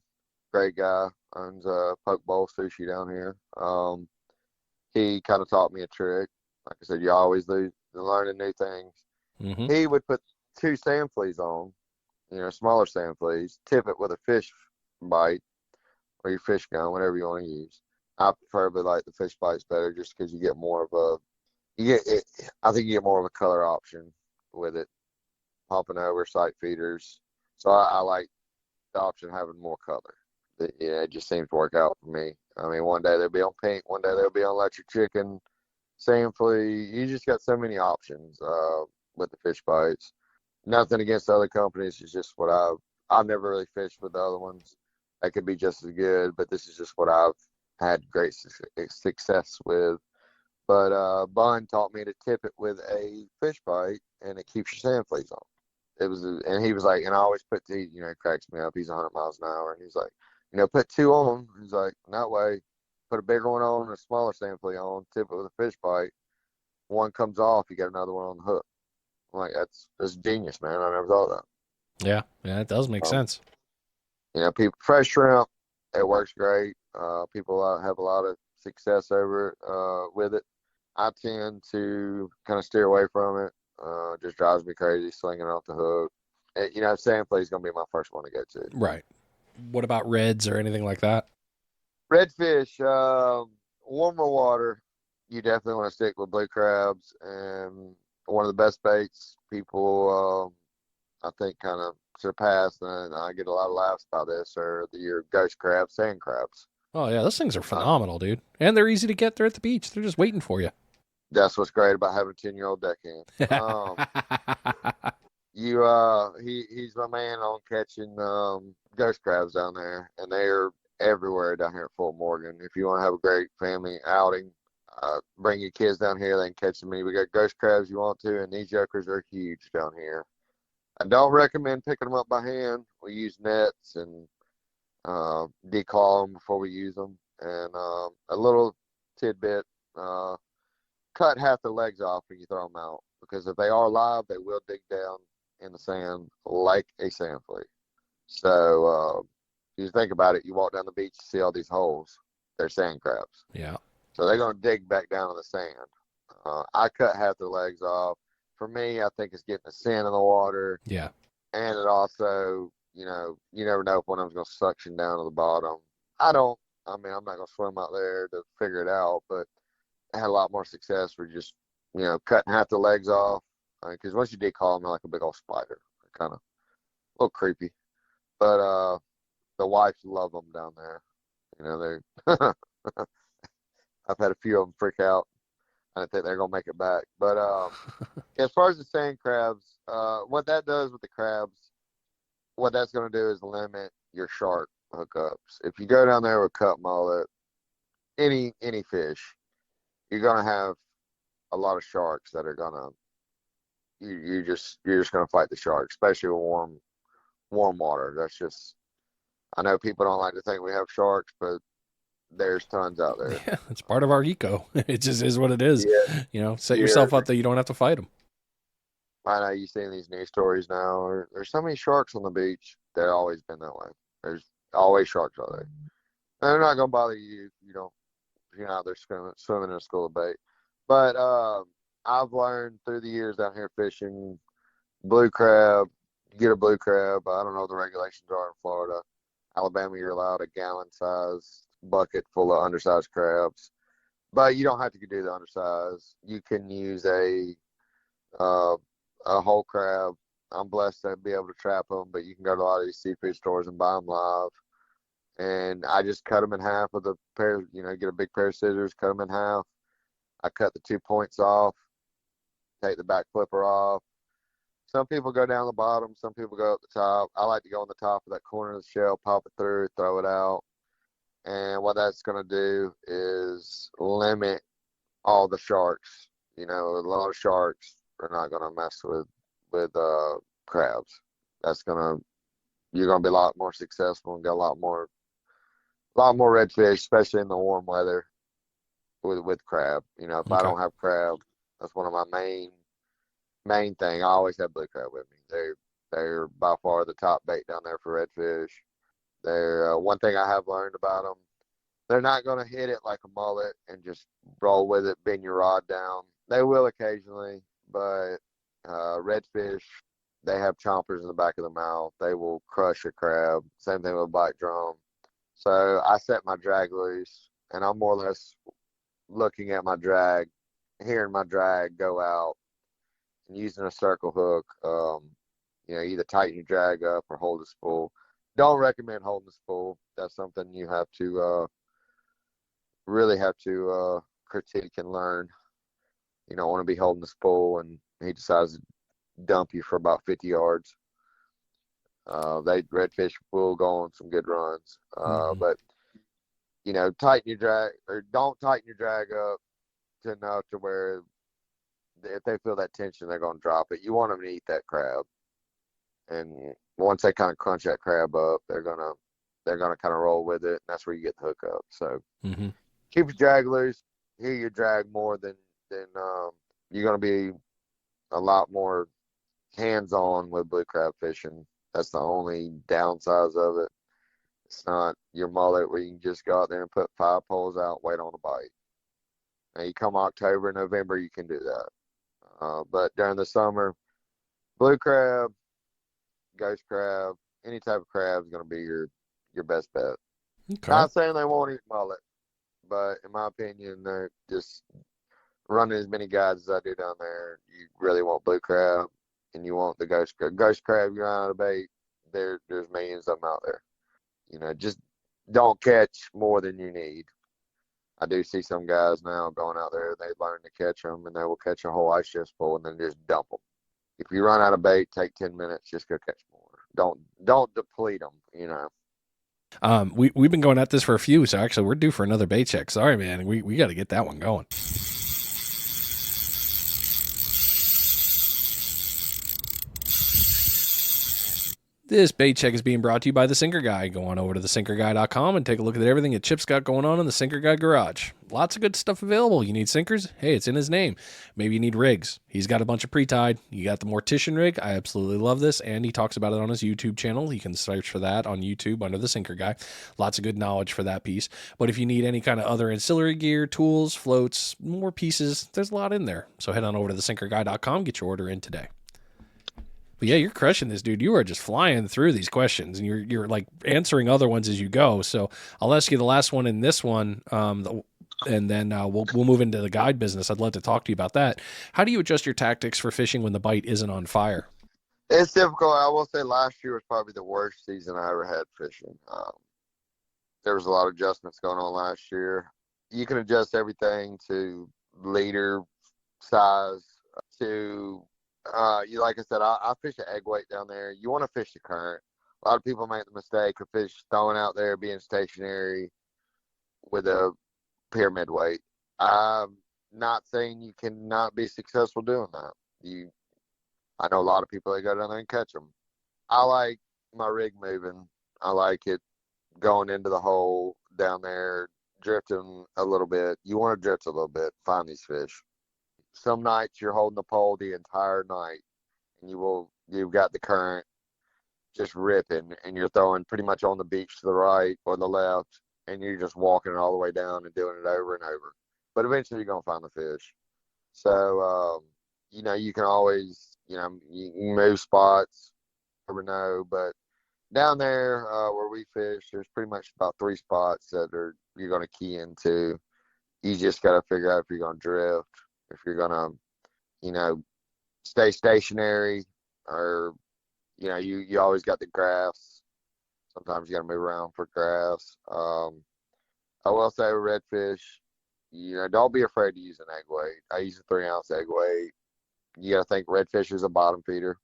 great guy, owns Poke Bowl Sushi down here. He kind of taught me a trick. Like I said, you always learning new things. Mm-hmm. He would put 2 sand fleas on, smaller sand fleas, tip it with a fish bite or your fish gun, whatever you want to use. I preferably like the fish bites better just because you get more of I think you get more of a color option with it, popping over sight feeders. So I like the option of having more color. It just seems to work out for me. I mean, one day they'll be on pink, one day they'll be on electric chicken, sand flea. You just got so many options with the fish bites. Nothing against other companies. It's just what I've never really fished with the other ones. They could be just as good, but this is just what I've had great success with. But Bun taught me to tip it with a fish bite, and it keeps your sand fleas on. And he was like, and I always put it cracks me up. He's 100 miles an hour, and he's like, put 2 on. He's like, that way, put a bigger one on and a smaller sand flea on, tip it with a fish bite. One comes off, you got another one on the hook. I'm like, that's genius, man. I never thought of that. Yeah, it does make sense. People fresh shrimp, it works great. People have a lot of success with it. I tend to kind of steer away from it. Just drives me crazy slinging off the hook. Sand flea is gonna be my first one to go to. Right. What about reds or anything like that? Redfish, warmer water. You definitely want to stick with blue crabs, and one of the best baits people, I think, kind of surpass, and I get a lot of laughs about this, are your ghost crabs, sand crabs. Oh yeah, those things are phenomenal, dude, and they're easy to get. They're at the beach. They're just waiting for you. That's what's great about having a 10-year-old deckhand. He's my man on catching ghost crabs down there, and they're everywhere down here at Fort Morgan. If you want to have a great family outing, bring your kids down here. They can catch them. We got ghost crabs you want to, and these jokers are huge down here. I don't recommend picking them up by hand. We use nets and declaw them before we use them. And a little tidbit, cut half the legs off when you throw them out, because if they are live, they will dig down in the sand like a sand flea. So if you think about it, you walk down the beach, you see all these holes. They're sand crabs. Yeah. So they're going to dig back down in the sand. I cut half their legs off. For me, I think it's getting the sand in the water. Yeah. And it also, you never know if one of them's going to suction down to the bottom. I'm not going to swim out there to figure it out, but I had a lot more success for just, cutting half the legs off. Because once you declaw them, they're like a big old spider. They're kind of a little creepy. But the wives love them down there. They're I've had a few of them freak out. I don't think they're going to make it back. But as far as the sand crabs, what that does with the crabs, what that's going to do is limit your shark hookups. If you go down there with cut mullet, any fish, you're going to have a lot of sharks that are going to, you're just going to fight the sharks, especially with warm water. That's just, I know people don't like to think we have sharks, but there's tons out there. Yeah, it's part of our eco. It just is what it is. Yeah. Set yourself up that you don't have to fight them. I know you've seen these news stories now. There's so many sharks on the beach. They've always been that way. There's always sharks out there. They're not gonna bother you if you're not out there swimming in a school of bait. But I've learned through the years down here fishing blue crab. You get a blue crab. I don't know what the regulations are in Florida. Alabama, you're allowed a gallon-sized bucket full of undersized crabs, but you don't have to do the undersized. You can use uh, a whole crab. I'm blessed to be able to trap them, but you can go to a lot of these seafood stores and buy them live. And I just cut them in half with a pair, get a big pair of scissors, cut them in half. I cut the 2 points off, take the back flipper off. Some people go down the bottom, some people go up the top. I like to go on the top of that corner of the shell, pop it through, throw it out. And what that's going to do is limit all the sharks. A lot of sharks are not going to mess with crabs. You're going to be a lot more successful and get a lot more redfish, especially in the warm weather with crab. If Okay. I don't have crab, that's one of my main thing. I always have blue crab with me. They're by far the top bait down there for redfish. They're one thing I have learned about them. They're not going to hit it like a mullet and just roll with it, bend your rod down. They will occasionally, but redfish, they have chompers in the back of the mouth. They will crush a crab. Same thing with a bite drum. So I set my drag loose, and I'm more or less looking at my drag, hearing my drag go out, and using a circle hook. Either tighten your drag up or hold the spool. Don't recommend holding the spool. That's something you have to really have to critique and learn. You don't want to be holding the spool and he decides to dump you for about 50 yards. Redfish will go on some good runs. But tighten your drag, or don't tighten your drag up to enough to where if they feel that tension, they're going to drop it. You want them to eat that crab, and once they kind of crunch that crab up, they're gonna kind of roll with it, and that's where you get the hook up. So keep your drag loose. Hear your drag more than you're gonna be a lot more hands-on with blue crab fishing. That's the only downside of it. It's not your mullet where you can just go out there and put 5 poles out, wait on a bite. Now you come October, November, you can do that. But during the summer, blue crab, ghost crab, any type of crab is going to be your best bet. Okay. Not saying they won't eat mullet, but in my opinion, they're just running as many guides as I do down there. You really want blue crab, and you want the ghost crab. Ghost crab, you're out of bait. There's millions of them out there. Just don't catch more than you need. I do see some guys now going out there, they learn to catch them, and they will catch a whole ice chest full and then just dump them. If you run out of bait, take 10 minutes, just go catch more. Don't deplete them, We've been going at this for a few, so actually we're due for another bait check. Sorry, man. We got to get that one going. This bait check is being brought to you by The Sinker Guy. Go on over to thesinkerguy.com and take a look at everything that Chip's got going on in the Sinker Guy garage. Lots of good stuff available. You need sinkers? Hey, it's in his name. Maybe you need rigs. He's got a bunch of pre-tied. You got the Mortician rig. I absolutely love this, and he talks about it on his YouTube channel. You can search for that on YouTube under The Sinker Guy. Lots of good knowledge for that piece. But if you need any kind of other ancillary gear, tools, floats, more pieces, there's a lot in there. So head on over to thesinkerguy.com, get your order in today. But yeah, you're crushing this, dude. You are just flying through these questions, and you're like answering other ones as you go. So I'll ask you the last one in this one, and then we'll move into the guide business. I'd love to talk to you about that. How do you adjust your tactics for fishing when the bite isn't on fire? It's difficult. I will say last year was probably the worst season I ever had fishing. There was a lot of adjustments going on last year. You can adjust everything to leader size to like I said, I fish an egg weight down there. You want to fish the current. A lot of people make the mistake of throwing out there, being stationary with a pyramid weight. I'm not saying you cannot be successful doing that. I know a lot of people that go down there and catch them. I like my rig moving. I like it going into the hole down there, drifting a little bit. You want to drift a little bit, find these fish. Some nights you're holding the pole the entire night, and you've got the current just ripping, and you're throwing pretty much on the beach to the right or the left, and you're just walking it all the way down and doing it over and over. But eventually you're gonna find the fish. So you can always, you can move spots, never know. But down there where we fish, there's pretty much about 3 spots that you're gonna key into. You just gotta figure out if you're gonna drift, if you're gonna, you know, stay stationary, or you always got the graphs. Sometimes you gotta move around for graphs. I will say with redfish, don't be afraid to use an egg weight. I use a 3 ounce egg weight. You gotta think redfish is a bottom feeder.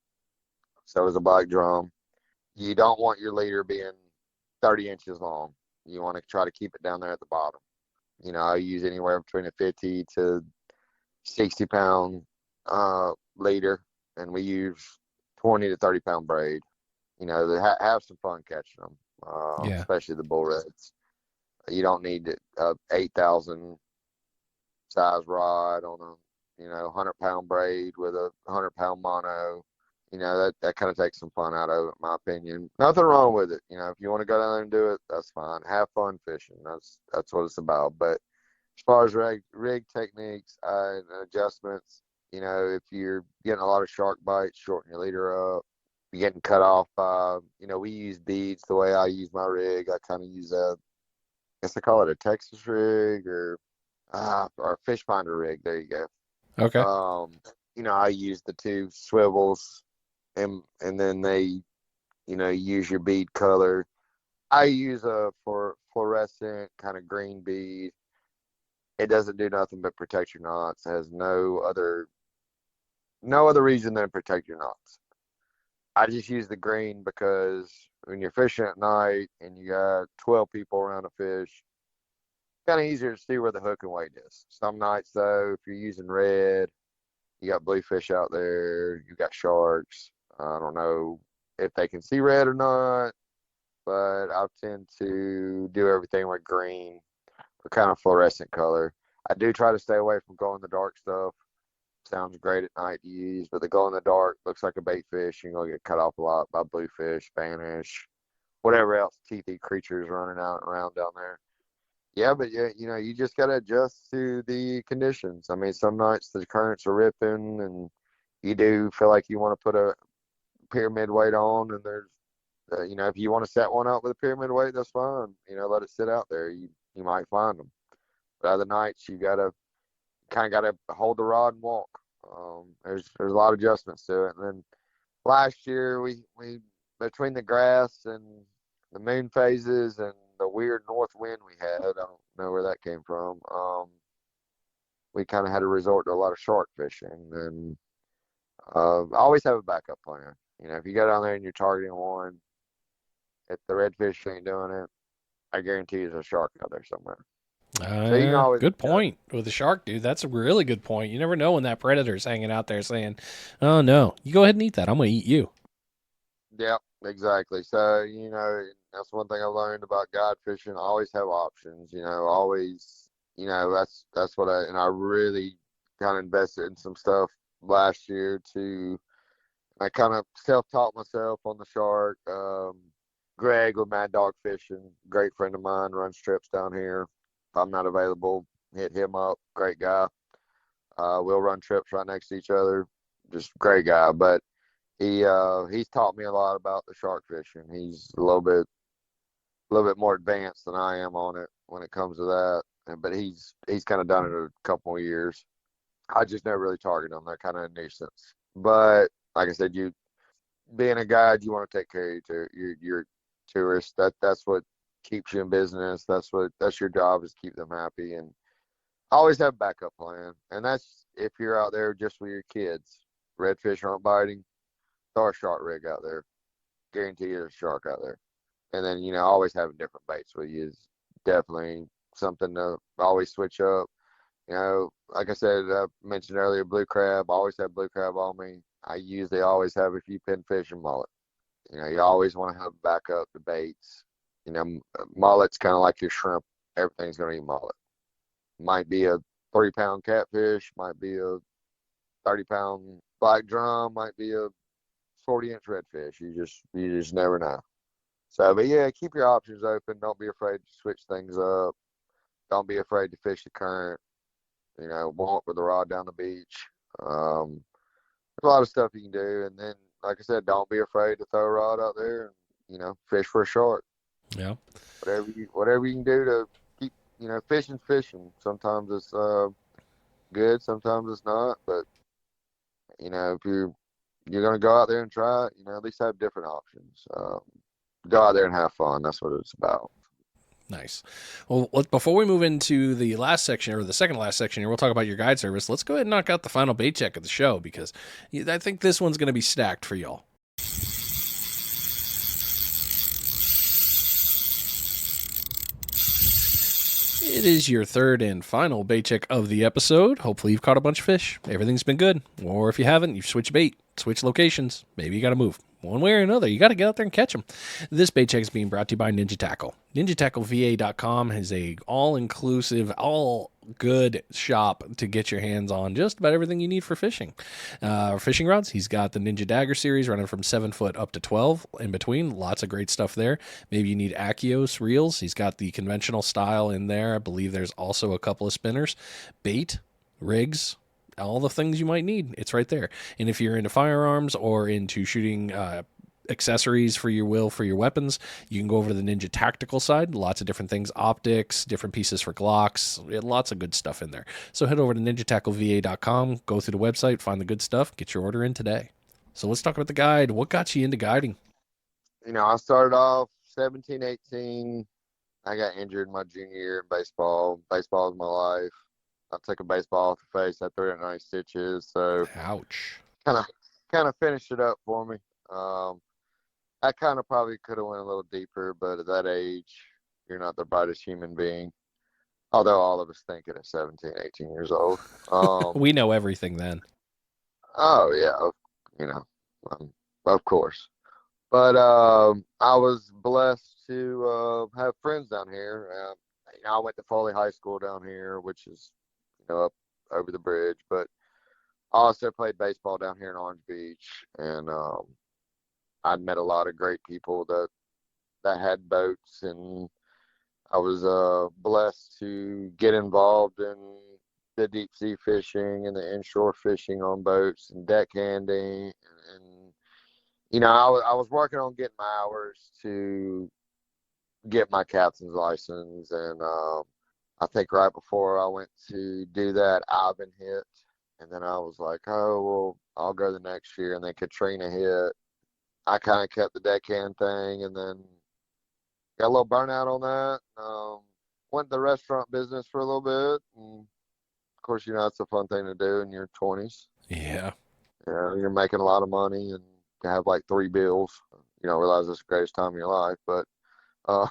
So is a black drum. You don't want your leader being 30 inches long. You want to try to keep it down there at the bottom. I use anywhere between a 50 to 60 pound leader, and we use 20 to 30 pound braid. To have some fun catching them, Yeah. especially the bull reds. You don't need a 8,000 size rod on a 100 pound braid with a 100 pound mono. That kind of takes some fun out of it, in my opinion. Nothing wrong with it. If you want to go down there and do it, that's fine. Have fun fishing. That's what it's about. But as far as rig techniques and adjustments, if you're getting a lot of shark bites, shorten your leader up. You're getting cut off by, we use beads the way I use my rig. I kind of use I guess I call it a Texas rig or fish finder rig. There you go. Okay. I use the 2 swivels, and then they, use your bead color. I use a fluorescent kind of green bead. It doesn't do nothing but protect your knots. It has no other reason than protect your knots. I just use the green because when you're fishing at night and you got 12 people around a fish, kind of easier to see where the hook and weight is. Some nights though, if you're using red, you got bluefish out there, you got sharks. I don't know if they can see red or not, but I tend to do everything with green or kind of fluorescent color. I do try to stay away from glow in the dark stuff. Sounds great at night to use, but the glow in the dark looks like a bait fish. You're gonna get cut off a lot by bluefish, Spanish, whatever else teethy creatures running out and around down there. Yeah, but you just gotta adjust to the conditions. I mean, some nights the currents are ripping, and you do feel like you want to put a pyramid weight on, and there's, if you want to set one up with a pyramid weight, that's fine. Let it sit out there. You might find them. But other nights you gotta hold the rod and walk. There's a lot of adjustments to it. And then last year we between the grass and the moon phases and the weird north wind we had, I don't know where that came from. We kind of had to resort to a lot of shark fishing, and always have a backup plan. If you go down there and you're targeting one, if the redfish ain't doing it, I guarantee there's a shark out there somewhere. So you can always Good point with the shark, dude. That's a really good point. You never know when that predator's hanging out there saying, "Oh no, you go ahead and eat that. I'm going to eat you." Yeah, exactly. So, that's one thing I learned about guide fishing. Always have options, always, that's what I really kind of invested in some stuff last year too. I kind of self-taught myself on the shark. Greg with Mad Dog Fishing, great friend of mine, runs trips down here. If I'm not available, hit him up. Great guy. We'll run trips right next to each other. Just great guy. But he's taught me a lot about the shark fishing. He's a little bit more advanced than I am on it when it comes to that. But he's kind of done it a couple of years. I just never really targeted them. They're kind of a nuisance. But like I said, you being a guide, you want to take care of your tourists. That's what keeps you in business. That's your job, is keep them happy, and always have a backup plan. And that's if you're out there just with your kids. Redfish aren't biting, throw a shark rig out there. Guarantee there's a shark out there. And then always having different baits with you is definitely something to always switch up. Like I said, I mentioned earlier, blue crab. I always have blue crab on me. I usually always have a few pinfish and mullet. You always want to have backup to baits. Mullet's kind of like your shrimp. Everything's going to eat mullet. Might be a 3-pound catfish, might be a 30-pound black drum, might be a 40-inch redfish. You just never know. So, but yeah, keep your options open. Don't be afraid to switch things up. Don't be afraid to fish the current. Walk with the rod down the beach. Um, there's a lot of stuff you can do, and then, like I said, don't be afraid to throw a rod out there and fish for a shark. Yeah. Whatever you can do to keep fishing's fishing. Sometimes it's good, sometimes it's not, but if you're gonna go out there and try it, at least have different options. Go out there and have fun. That's what it's about. Nice. Well, before we move into the last section, or the second to last section here, we'll talk about your guide service. Let's go ahead and knock out the final bait check of the show, because I think this one's going to be stacked for y'all. It is your third and final bait check of the episode. Hopefully you've caught a bunch of fish. Everything's been good. Or if you haven't, you've switched bait, switched locations. Maybe you got to move. One way or another, you got to get out there and catch them. This bait check is being brought to you by Ninja Tackle. NinjaTackleVA.com is a all-inclusive, all-good shop to get your hands on just about everything you need for fishing. Fishing rods, he's got the Ninja Dagger series running from 7 foot up to 12 in between. Lots of great stuff there. Maybe you need Achios reels. He's got the conventional style in there. I believe there's also a couple of spinners. Bait, rigs, all the things you might need. It's right there. And if you're into firearms or into shooting accessories for your weapons, you can go over to the Ninja Tactical side. Lots of different things, optics, different pieces for Glocks, lots of good stuff in there. So head over to NinjaTackleVA.com, go through the website, find the good stuff, get your order in today. So let's talk about the guide. What got you into guiding? I started off 17, 18. I got injured my junior year in baseball. Baseball is my life. I took a baseball off the face. I threw it at 9 stitches. So Ouch. Kind of finished it up for me. I kind of probably could have went a little deeper, but at that age, you're not the brightest human being. Although all of us think it at 17, 18 years old. We know everything then. Oh yeah, of course. But I was blessed to have friends down here. I went to Foley High School down here, which is up over the bridge. But I also played baseball down here in Orange Beach, and I'd met a lot of great people that had boats, and I was blessed to get involved in the deep sea fishing and the inshore fishing on boats and deckhanding, and I was working on getting my hours to get my captain's license, and I think right before I went to do that, Ivan hit, and then I was like, oh well, I'll go the next year, and then Katrina hit. I kind of kept the deckhand thing, and then got a little burnout on that. Went to the restaurant business for a little bit, and of course, it's a fun thing to do in your 20s. Yeah. You're making a lot of money, and to have like 3 bills, realize it's the greatest time of your life. But, no,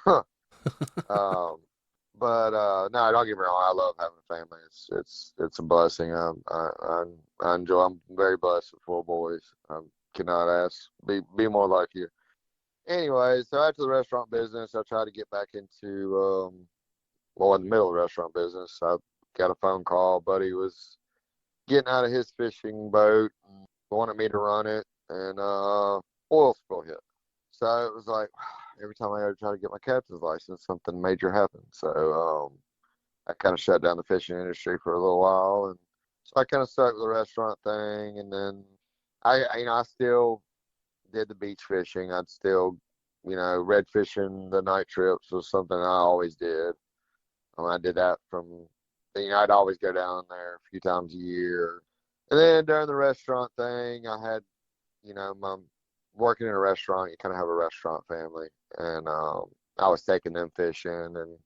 don't get me wrong. I love having a family. It's a blessing. I enjoy. I'm very blessed with 4 boys. I cannot ask be more like you. Anyway, so after the restaurant business, I tried to get back into in the middle of the restaurant business. I got a phone call. Buddy was getting out of his fishing boat and wanted me to run it, and oil spill hit. So it was like every time I ever try to get my captain's license, something major happened. So I kind of shut down the fishing industry for a little while, and so I kind of stuck with the restaurant thing. And then I still did the beach fishing. I'd still, red fishing the night trips was something I always did. I did that from, I'd always go down there a few times a year. And then during the restaurant thing, I had, my working in a restaurant, you kind of have a restaurant family. And I was taking them fishing, and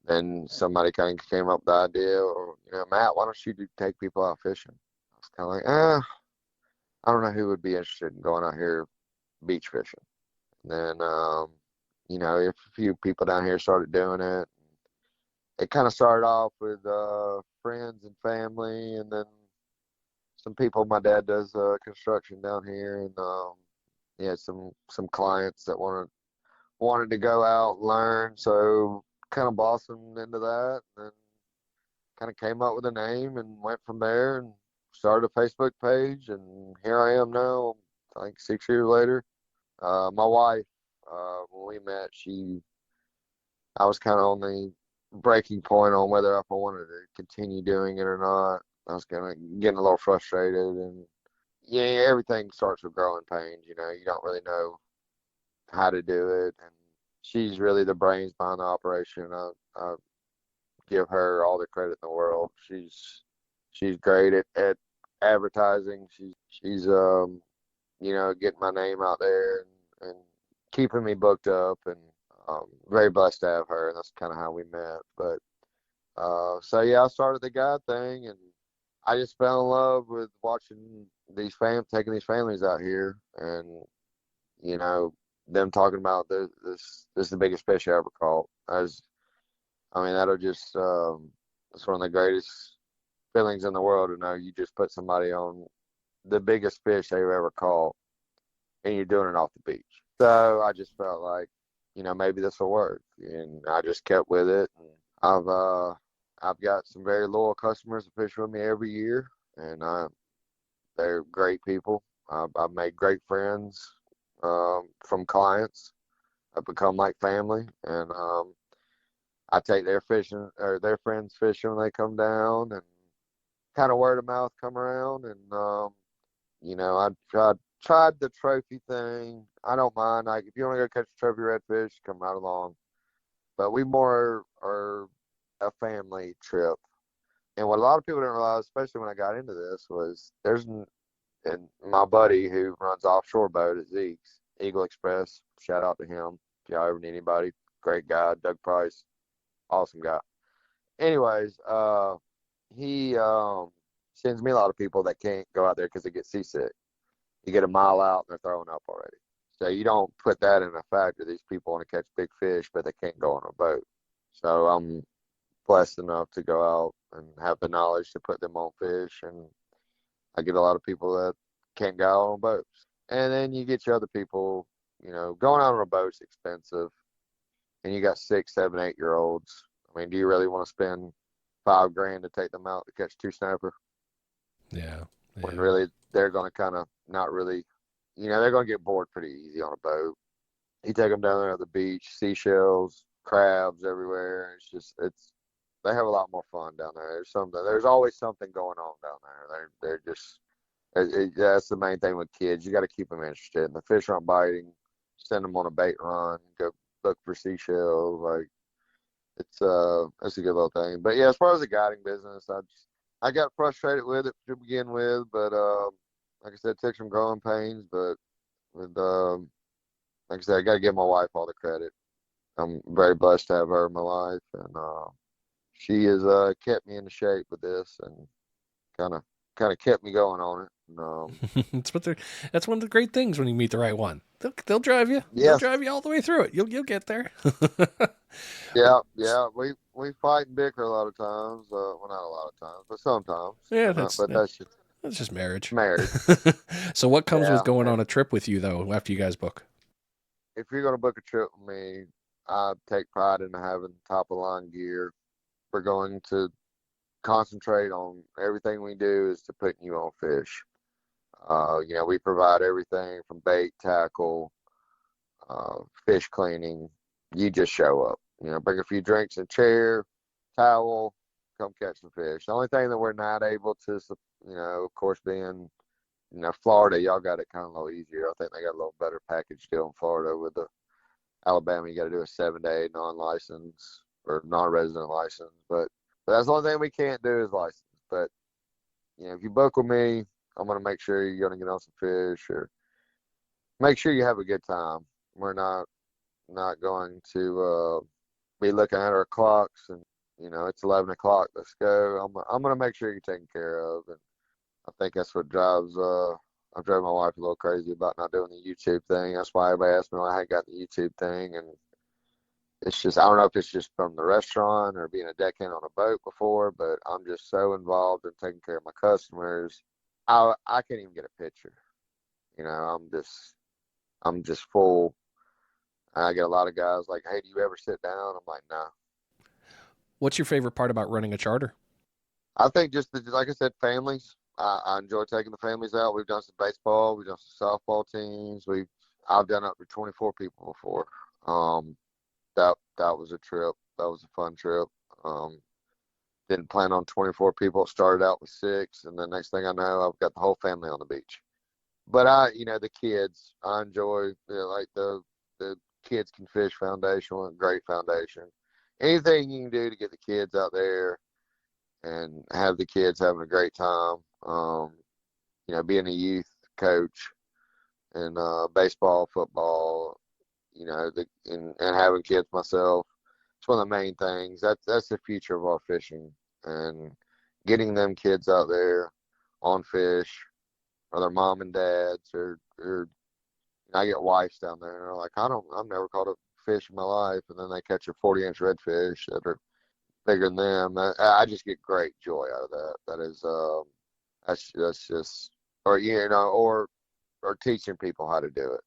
then somebody kind of came up with the idea, or, Matt, why don't you take people out fishing? I was kind of like, I don't know who would be interested in going out here beach fishing. And then, a few people down here started doing it. It kind of started off with friends and family, and then some people. My dad does construction down here, and he had some clients that wanted to go out and learn. So kind of blossomed into that, and then kind of came up with a name and went from there, and started a Facebook page, and here I am now, I think 6 years later. My wife When we met, I was kind of on the breaking point on whether if I wanted to continue doing it or not. I was kind of getting a little frustrated, and yeah, everything starts with growing pains. You don't really know how to do it, and she's really the brains behind the operation. I give her all the credit in the world. She's great at advertising. She's getting my name out there and keeping me booked up, and very blessed to have her, and that's kind of how we met. But so yeah, I started the guide thing, and I just fell in love with watching taking these families out here, and you know them talking about this is the biggest fish I ever caught. I mean, that'll just it's one of the greatest feelings in the world to know you just put somebody on the biggest fish they've ever caught, and you're doing it off the beach. So I just felt like, maybe this will work, and I just kept with it. And I've got some very loyal customers that fish with me every year, and they're great people. I've made great friends from clients. I've become like family, and I take their fishing or their friends fishing when they come down, and kind of word of mouth come around. And I tried the trophy thing. I don't mind. Like, if you want to go catch a trophy redfish, come right along. But we more are a family trip. And what a lot of people didn't realize, especially when I got into this, was and my buddy who runs offshore boat at Zeke's, Eagle Express, shout out to him. If y'all ever need anybody, great guy, Doug Price, awesome guy. Anyways, he sends me a lot of people that can't go out there because they get seasick. You get a mile out and they're throwing up already. So you don't put that in a factor. These people want to catch big fish, but they can't go on a boat. So I'm blessed enough to go out and have the knowledge to put them on fish. And I get a lot of people that can't go out on boats. And then you get your other people, going out on a boat's expensive. And you got 6, 7, 8-year-olds. I mean, do you really want to spend $5,000 to take them out to catch 2 snapper? Yeah. When really they're going to kind of not really, they're going to get bored pretty easy on a boat. You take them down there at the beach, seashells, crabs everywhere. They have a lot more fun down there. There's always something going on down there. They're just, that's the main thing with kids. You got to keep them interested. And the fish aren't biting. Send them on a bait run. Go look for seashells. Like, it's a good little thing. But yeah, as far as the guiding business, I got frustrated with it to begin with, but like I said, it took some growing pains. But with like I said, I got to give my wife all the credit. I'm very blessed to have her in my life, and she has kept me in shape with this, and kind of kept me going on it. And, that's one of the great things when you meet the right one. They'll drive you. Yes. They'll drive you all the way through it. You'll get there. Yeah. We fight and bicker a lot of times. Well, not a lot of times, but sometimes. Yeah, that's just marriage. Marriage. So what comes with going and on a trip with you though after you guys book? if you're gonna book a trip with me, I take pride in having top of line gear. We're going to concentrate on everything we do is to putting you on fish. We provide everything from bait, tackle, fish cleaning. You just show up. Bring a few drinks and chair, towel, come catch some fish. The only thing that we're not able to, of course, being, Florida, y'all got it kind of a little easier. I think they got a little better package deal in Florida. With the Alabama, you got to do a 7-day non-license or non-resident license. But that's the only thing we can't do is license. But, if you book with me, I'm going to make sure you're going to get on some fish, or make sure you have a good time. We're not going to be looking at our clocks and, it's 11 o'clock, let's go. I'm going to make sure you're taken care of. And I think that's what drives, I've driven my wife a little crazy about not doing the YouTube thing. That's why everybody asked me why I hadn't got the YouTube thing. And it's just, I don't know if it's just from the restaurant or being a deckhand on a boat before, but I'm just so involved in taking care of my customers. I can't even get a picture. I'm just full. I get a lot of guys like, hey, do you ever sit down? I'm like, no. What's your favorite part about running a charter? I think just, like I said, families. I enjoy taking the families out. We've done some baseball. We've done some softball teams. We've I've done up to 24 people before. That was a trip. That was a fun trip. Um, didn't plan on 24 people. It started out with 6, and the next thing I know, I've got the whole family on the beach. But the kids, I enjoy, like the Kids Can Fish Foundation, a great foundation. Anything you can do to get the kids out there and have the kids having a great time. Being a youth coach and baseball, football, and having kids myself. It's one of the main things. That's the future of our fishing, and getting them kids out there on fish, or their mom and dads, or I get wives down there and they're like, I've never caught a fish in my life, and then they catch a 40-inch redfish that are bigger than them. I just get great joy out of that. That's just, or teaching people how to do it.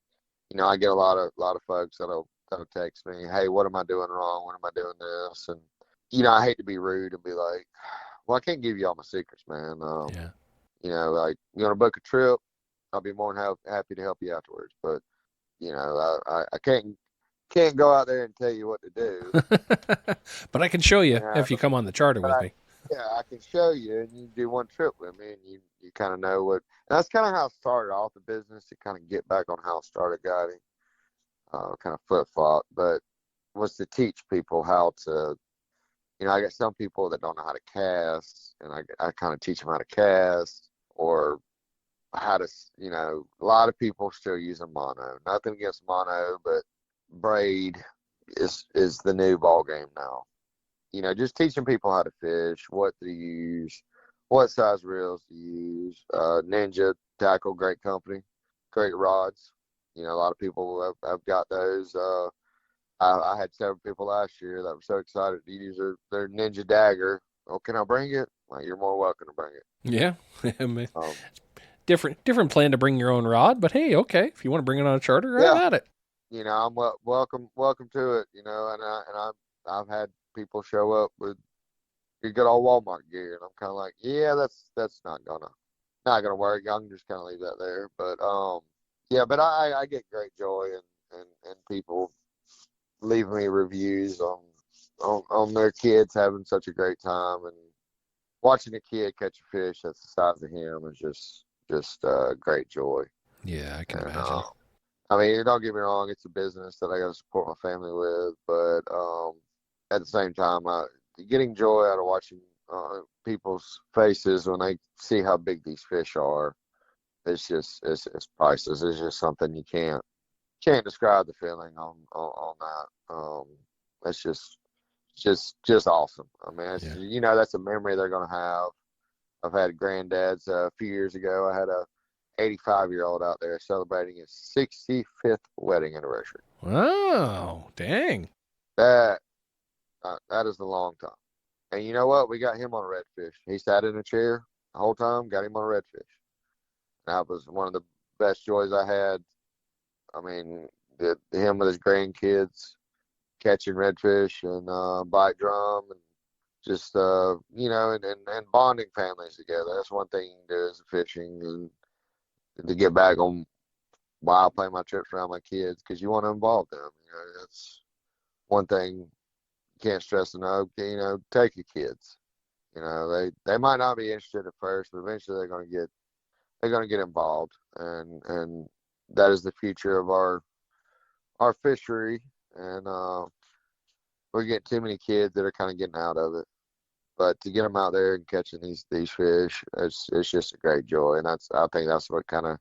I get a lot of folks that'll text me, hey, what am I doing wrong? When am I doing this? And I hate to be rude and be like, well, I can't give you all my secrets, man. Yeah. Like, you want to book a trip, I'll be more than happy to help you afterwards. But I can't go out there and tell you what to do. But I can show you Yeah, if you come on the charter with me. yeah, I can show you, and you do one trip with me, and you kind of know what. And that's kind of how I started off the business, to kind of get back on how I started guiding, kind of flip flop, but was to teach people how to. I got some people that don't know how to cast, and I kind of teach them how to cast, or how to, a lot of people still using mono. Nothing against mono, but braid is the new ball game now. Just teaching people how to fish, what to use, what size reels to use. Ninja Tackle, great company, great rods. A lot of people have got those. I had several people last year that were so excited to use their Ninja Dagger. Oh, can I bring it? Well, you're more welcome to bring it. Yeah. Um, different plan to bring your own rod, but hey, okay, if you want to bring it on a charter, have yeah, at it. I'm welcome to it. I've had people show up with your good old Walmart gear, and I'm kind of like, yeah, that's not gonna work. Y'all can just kind of leave that there. But yeah, but I get great joy and people leaving me reviews on their kids having such a great time, and watching a kid catch a fish that's the size of him is just great joy. Yeah, I can And imagine. I mean, don't get me wrong, it's a business that I got to support my family with, but at the same time, getting joy out of watching people's faces when they see how big these fish are, it's priceless. It's just something you can't describe the feeling on that. It's just awesome. I mean, Yeah. that's a memory they're gonna have. I've had granddads a few years ago. I had a 85-year-old out there celebrating his 65th wedding anniversary. Oh, dang. That that is a long time. And you know what? We got him on a redfish. He sat in a chair the whole time. Got him on a redfish. That was one of the best joys I had. I mean, him with his grandkids catching redfish and bite drum, and just and bonding families together. That's one thing you can do is fishing, and to get back on why I play my trips around my kids, because you want to involve them. That's one thing you can't stress enough. Take your kids. They might not be interested at first, but eventually they're gonna get involved, and that is the future of our fishery. And we get too many kids that are kind of getting out of it. But to get them out there and catching these fish, it's just a great joy, and I think that's what kind of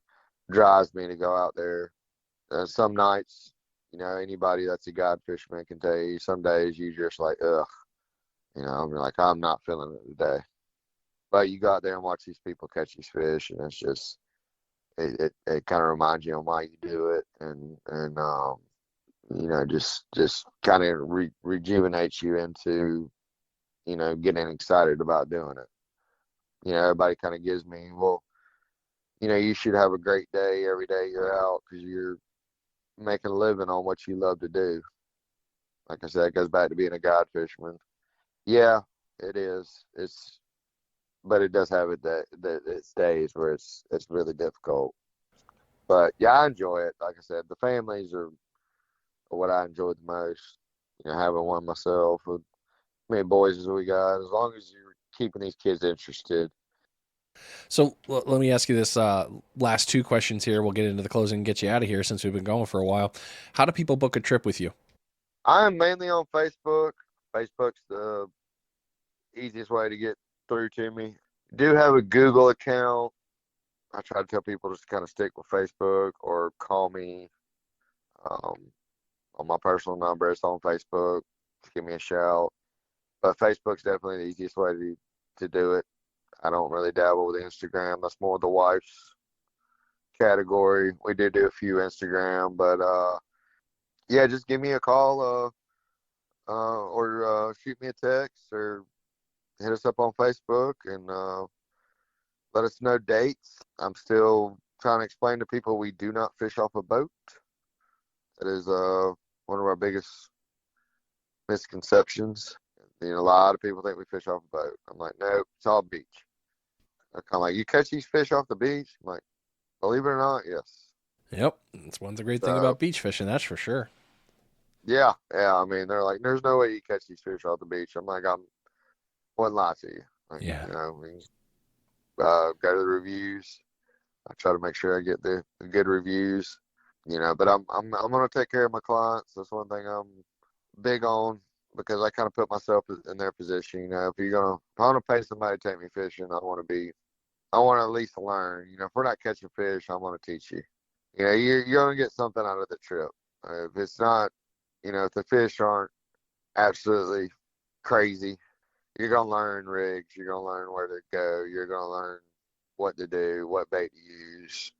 drives me to go out there. Some nights, anybody that's a guide fisherman can tell you, some days you just like, ugh, I'm like, I'm not feeling it today. But you go out there and watch these people catch these fish, and it's just it kind of reminds you on why you do it, and just kind of rejuvenates you into getting excited about doing it. Everybody kind of gives me, well, you should have a great day every day you're out, because you're making a living on what you love to do. Like I said, it goes back to being a guide fisherman. Yeah, it is. But it does have its days where it's really difficult. But yeah, I enjoy it. Like I said, the families are what I enjoy the most. Having one myself with many boys as we got, as long as you're keeping these kids interested. So let me ask you this last two questions here. We'll get into the closing and get you out of here since we've been going for a while. How do people book a trip with you? I am mainly on Facebook. Facebook's the easiest way to get through to me. Do have a Google account. I try to tell people just kind of stick with Facebook or call me um, on my personal number. It's on Facebook. Just give me a shout. But Facebook's definitely the easiest way to do it. I don't really dabble with Instagram. That's more the wife's category. We do a few Instagram, but yeah, just give me a call or shoot me a text or hit us up on Facebook and let us know dates. I'm still trying to explain to people we do not fish off a boat. That is one of our biggest misconceptions. A lot of people think we fish off a boat. I'm like, no, it's all beach. They're kind of like, you catch these fish off the beach? I'm like, believe it or not, yes. Yep, that's one of the great thing So about beach fishing. That's for sure. yeah. I mean, they're like, there's no way you catch these fish off the beach. I'm like, wouldn't lie to you. Like, Yeah. go to the reviews. I try to make sure I get the good reviews. But I'm gonna take care of my clients. That's one thing I'm big on because I kind of put myself in their position. If I want to pay somebody to take me fishing, I want to at least learn. If we're not catching fish, I want to teach you. You're gonna get something out of the trip. If it's not, if the fish aren't absolutely crazy, you're gonna learn rigs. You're gonna learn where to go. You're gonna learn what to do, what bait to use.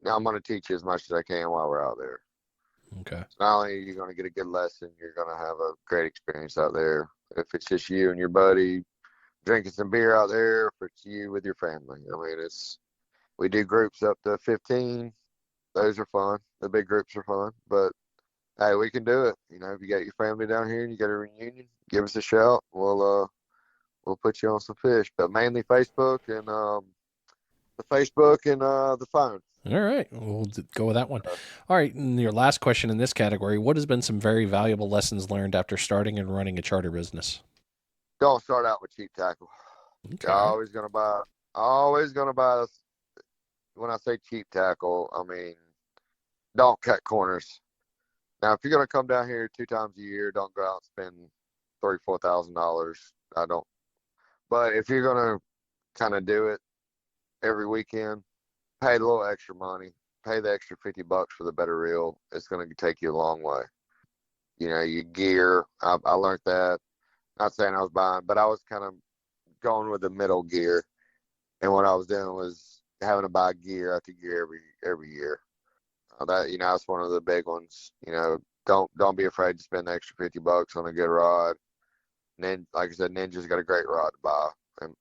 I'm gonna teach you as much as I can while we're out there. Okay. So not only are you gonna get a good lesson, you're gonna have a great experience out there. If it's just you and your buddy drinking some beer out there, if it's you with your family. I mean, we do groups up to 15. Those are fun. The big groups are fun, but hey, we can do it. If you got your family down here and you got a reunion, give us a shout. We'll put you on some fish, but mainly Facebook and the phone. All right, we'll go with that one. All right, and your last question in this category: what has been some very valuable lessons learned after starting and running a charter business? Don't start out with cheap tackle. Okay. You're always gonna buy. When I say cheap tackle, I mean don't cut corners. Now, if you're gonna come down here 2 times a year, don't go out and spend $3,000-$4,000. I don't. But if you're gonna kind of do it every weekend, pay a little extra money. Pay the extra $50 for the better reel. It's gonna take you a long way. Your gear. I learned that. Not saying I was buying, but I was kind of going with the middle gear. And what I was doing was having to buy gear after gear every year. That's one of the big ones. Don't be afraid to spend the extra $50 on a good rod. And then, like I said, Ninja's got a great rod to buy. And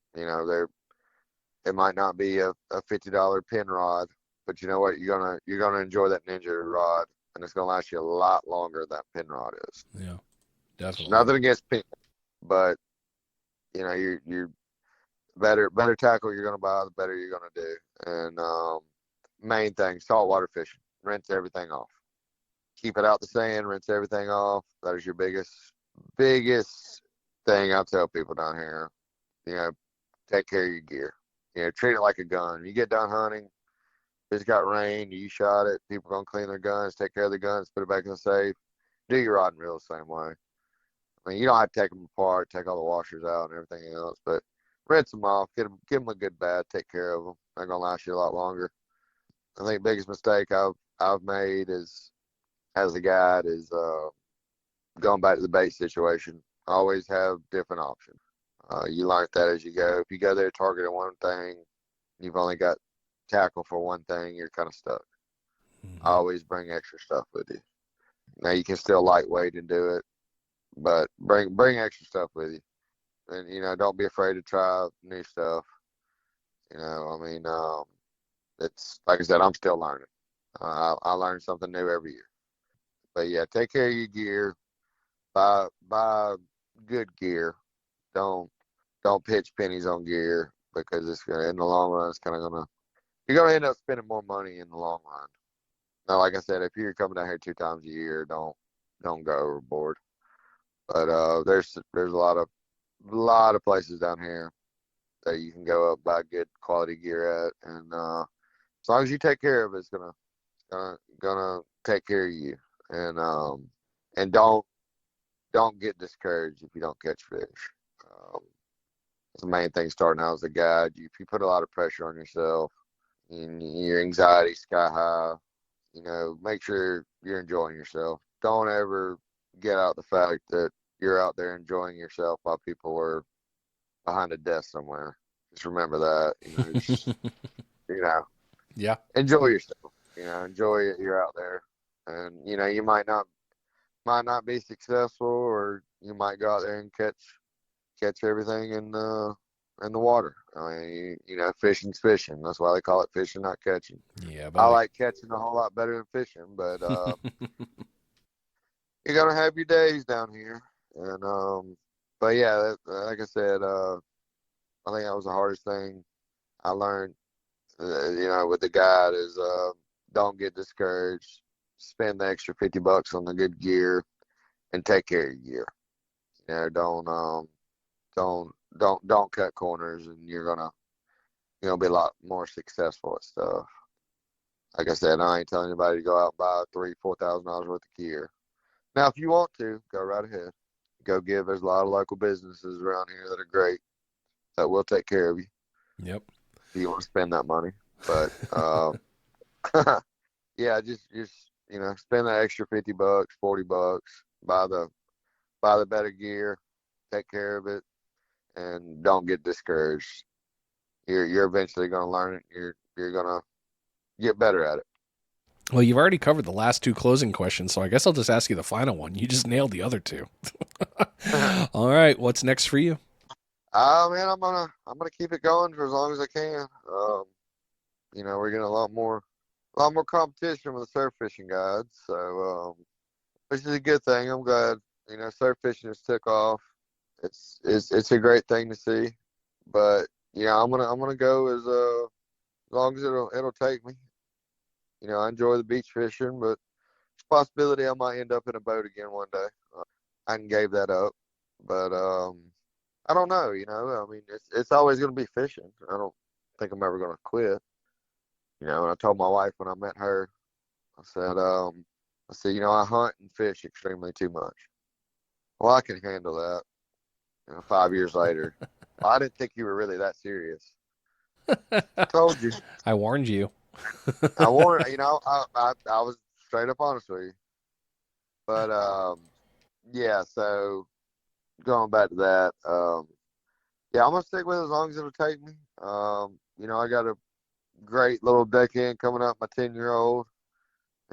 it might not be a $50 pin rod, but you know what? You're gonna enjoy that Ninja rod, and it's gonna last you a lot longer than that pin rod is. Yeah, definitely. Nothing against pin, but you're better tackle you're gonna buy, the better you're gonna do. And main thing, saltwater fishing. Rinse everything off. Keep it out the sand. Rinse everything off. That is your biggest thing I tell people down here. Take care of your gear. Treat it like a gun. You get done hunting, if it's got rain, you shot it, people gonna clean their guns, take care of the guns, put it back in the safe. Do your rod and reel the same way. I mean, you don't have to take them apart, take all the washers out and everything else, but rinse them off, give them a good bath, take care of them. They're gonna last you a lot longer. I think the biggest mistake I've made as a guide is going back to the bait situation. Always have different options. You learn that as you go. If you go there targeting one thing, you've only got tackle for one thing, you're kind of stuck. Mm-hmm. Always bring extra stuff with you. Now you can still lightweight and do it, but bring extra stuff with you. And don't be afraid to try new stuff. It's like I said, I'm still learning. I learn something new every year. But yeah, take care of your gear. Buy good gear. Don't pitch pennies on gear because in the long run it's kind of gonna you're gonna end up spending more money in the long run. Now, like I said, if you're coming down here 2 times a year, don't go overboard. But there's a lot of places down here that you can go up buy good quality gear at, and as long as you take care of it, it's gonna take care of you. And don't get discouraged if you don't catch fish. Um, it's the main thing starting out as a guide. If you put a lot of pressure on yourself and your anxiety sky high, make sure you're enjoying yourself. Don't ever get out the fact that you're out there enjoying yourself while people are behind a desk somewhere. Just remember that. You know, Yeah. enjoy yourself. Enjoy it. You're out there, and you might not be successful, or you might go out there and catch everything in the water. I mean, fishing's fishing. That's why they call it fishing, not catching. Yeah, I buddy. like catching a whole lot better than fishing, but you're gonna have your days down here, and but yeah, like I said, I think that was the hardest thing I learned. With the guide is don't get discouraged. Spend the extra $50 on the good gear and take care of your gear. Don't cut corners, and you're gonna be a lot more successful at stuff. Like I said, I ain't telling anybody to go out and buy $3,000-$4,000 worth of gear. Now, if you want to, go right ahead. Go give. There's a lot of local businesses around here that are great that will take care of you Yep. if you want to spend that money. But yeah, just spend that extra $50, $40, buy the better gear, take care of it, and don't get discouraged. You're eventually gonna learn it. You're gonna get better at it. Well, you've already covered the last two closing questions, so I guess I'll just ask you the final one. You just nailed the other two. All right, what's next for you? Man, I'm gonna keep it going for as long as I can. We're getting a lot more competition with the surf fishing guides, so which is a good thing. I'm glad surf fishing has took off. It's a great thing to see, but I'm gonna go as long as it'll take me. I enjoy the beach fishing, but there's a possibility I might end up in a boat again one day. I gave that up, but I don't know. I mean, it's always gonna be fishing. I don't think I'm ever gonna quit. And I told my wife when I met her, I said, I hunt and fish extremely too much. Well, I can handle that. 5 years later, I didn't think you were really that serious. I told you. I warned you. I warned. I was straight up honest with you. But yeah. So going back to that, yeah, I'm gonna stick with it as long as it'll take me. I got a great little deckhand coming up, my 10-year-old.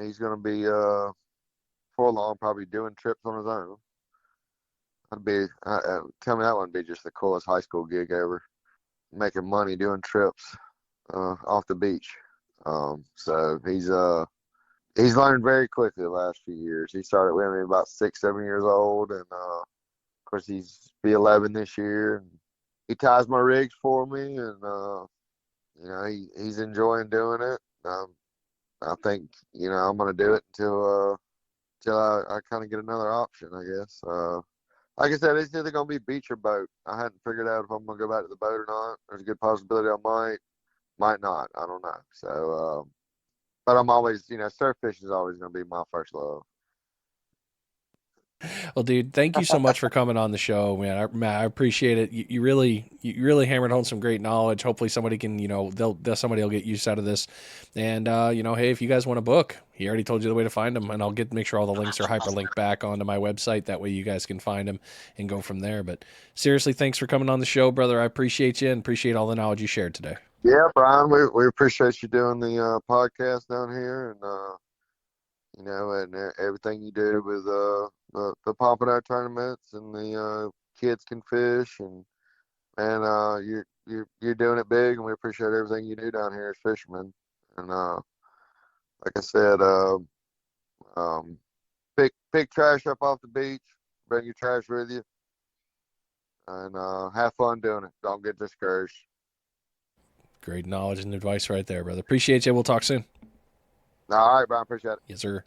He's gonna be before long probably doing trips on his own. Tell me that wouldn't be just the coolest high school gig ever. Making money doing trips off the beach. So he's learned very quickly the last few years. He started with me about 6, 7 years old, and of course he's be 11 this year. And he ties my rigs for me, and he's enjoying doing it. I think I'm gonna do it until I kind of get another option, I guess. Like I said, it's either gonna be beach or boat. I hadn't figured out if I'm gonna go back to the boat or not. There's a good possibility I might not. I don't know. So, but I'm always, surf fishing is always gonna be my first love. Well, dude, thank you so much for coming on the show, man. I appreciate it. You really hammered home some great knowledge. Hopefully, somebody can, somebody will get use out of this. And hey, if you guys want to book, he already told you the way to find them, and I'll make sure all the links are hyperlinked back onto my website. That way, you guys can find them and go from there. But seriously, thanks for coming on the show, brother. I appreciate you and appreciate all the knowledge you shared today. Yeah, Brian, we appreciate you doing the podcast down here, and everything you do with the Pompano tournaments, and the kids can fish, and you're doing it big, and we appreciate everything you do down here as fishermen. And like I said, pick trash up off the beach, bring your trash with you, and have fun doing it. Don't get discouraged. Great knowledge and advice right there, brother. Appreciate you. We'll talk soon. All right, Brian, appreciate it. Yes, sir.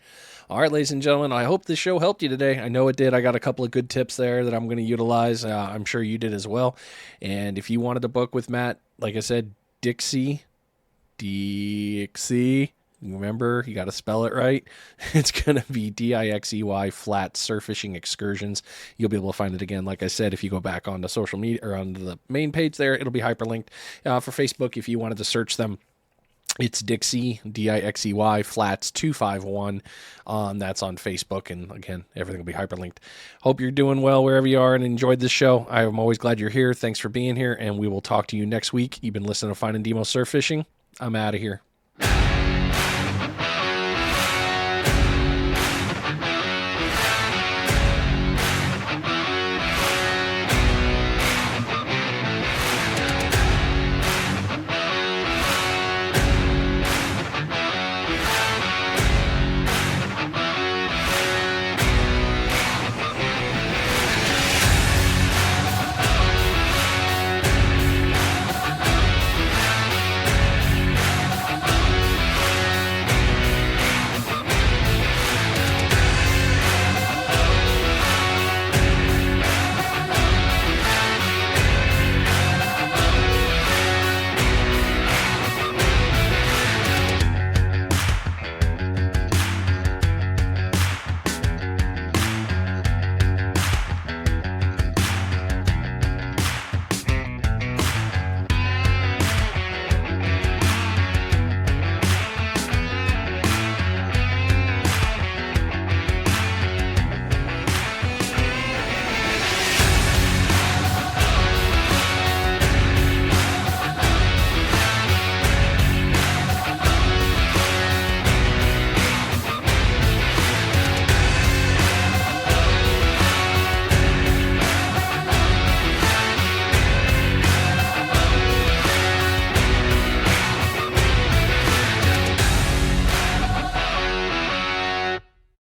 All right, ladies and gentlemen, I hope this show helped you today. I know it did. I got a couple of good tips there that I'm going to utilize. I'm sure you did as well. And if you wanted to book with Matt, like I said, Dixey, remember, you got to spell it right. It's going to be Dixey flat surf fishing excursions. You'll be able to find it again. Like I said, if you go back onto social media or onto the main page there, it'll be hyperlinked. For Facebook, if you wanted to search them, it's Dixey, Dixey flats 251. That's on Facebook. And again, everything will be hyperlinked. Hope you're doing well wherever you are and enjoyed this show. I'm always glad you're here. Thanks for being here. And we will talk to you next week. You've been listening to Finding Demo Surf Fishing. I'm out of here.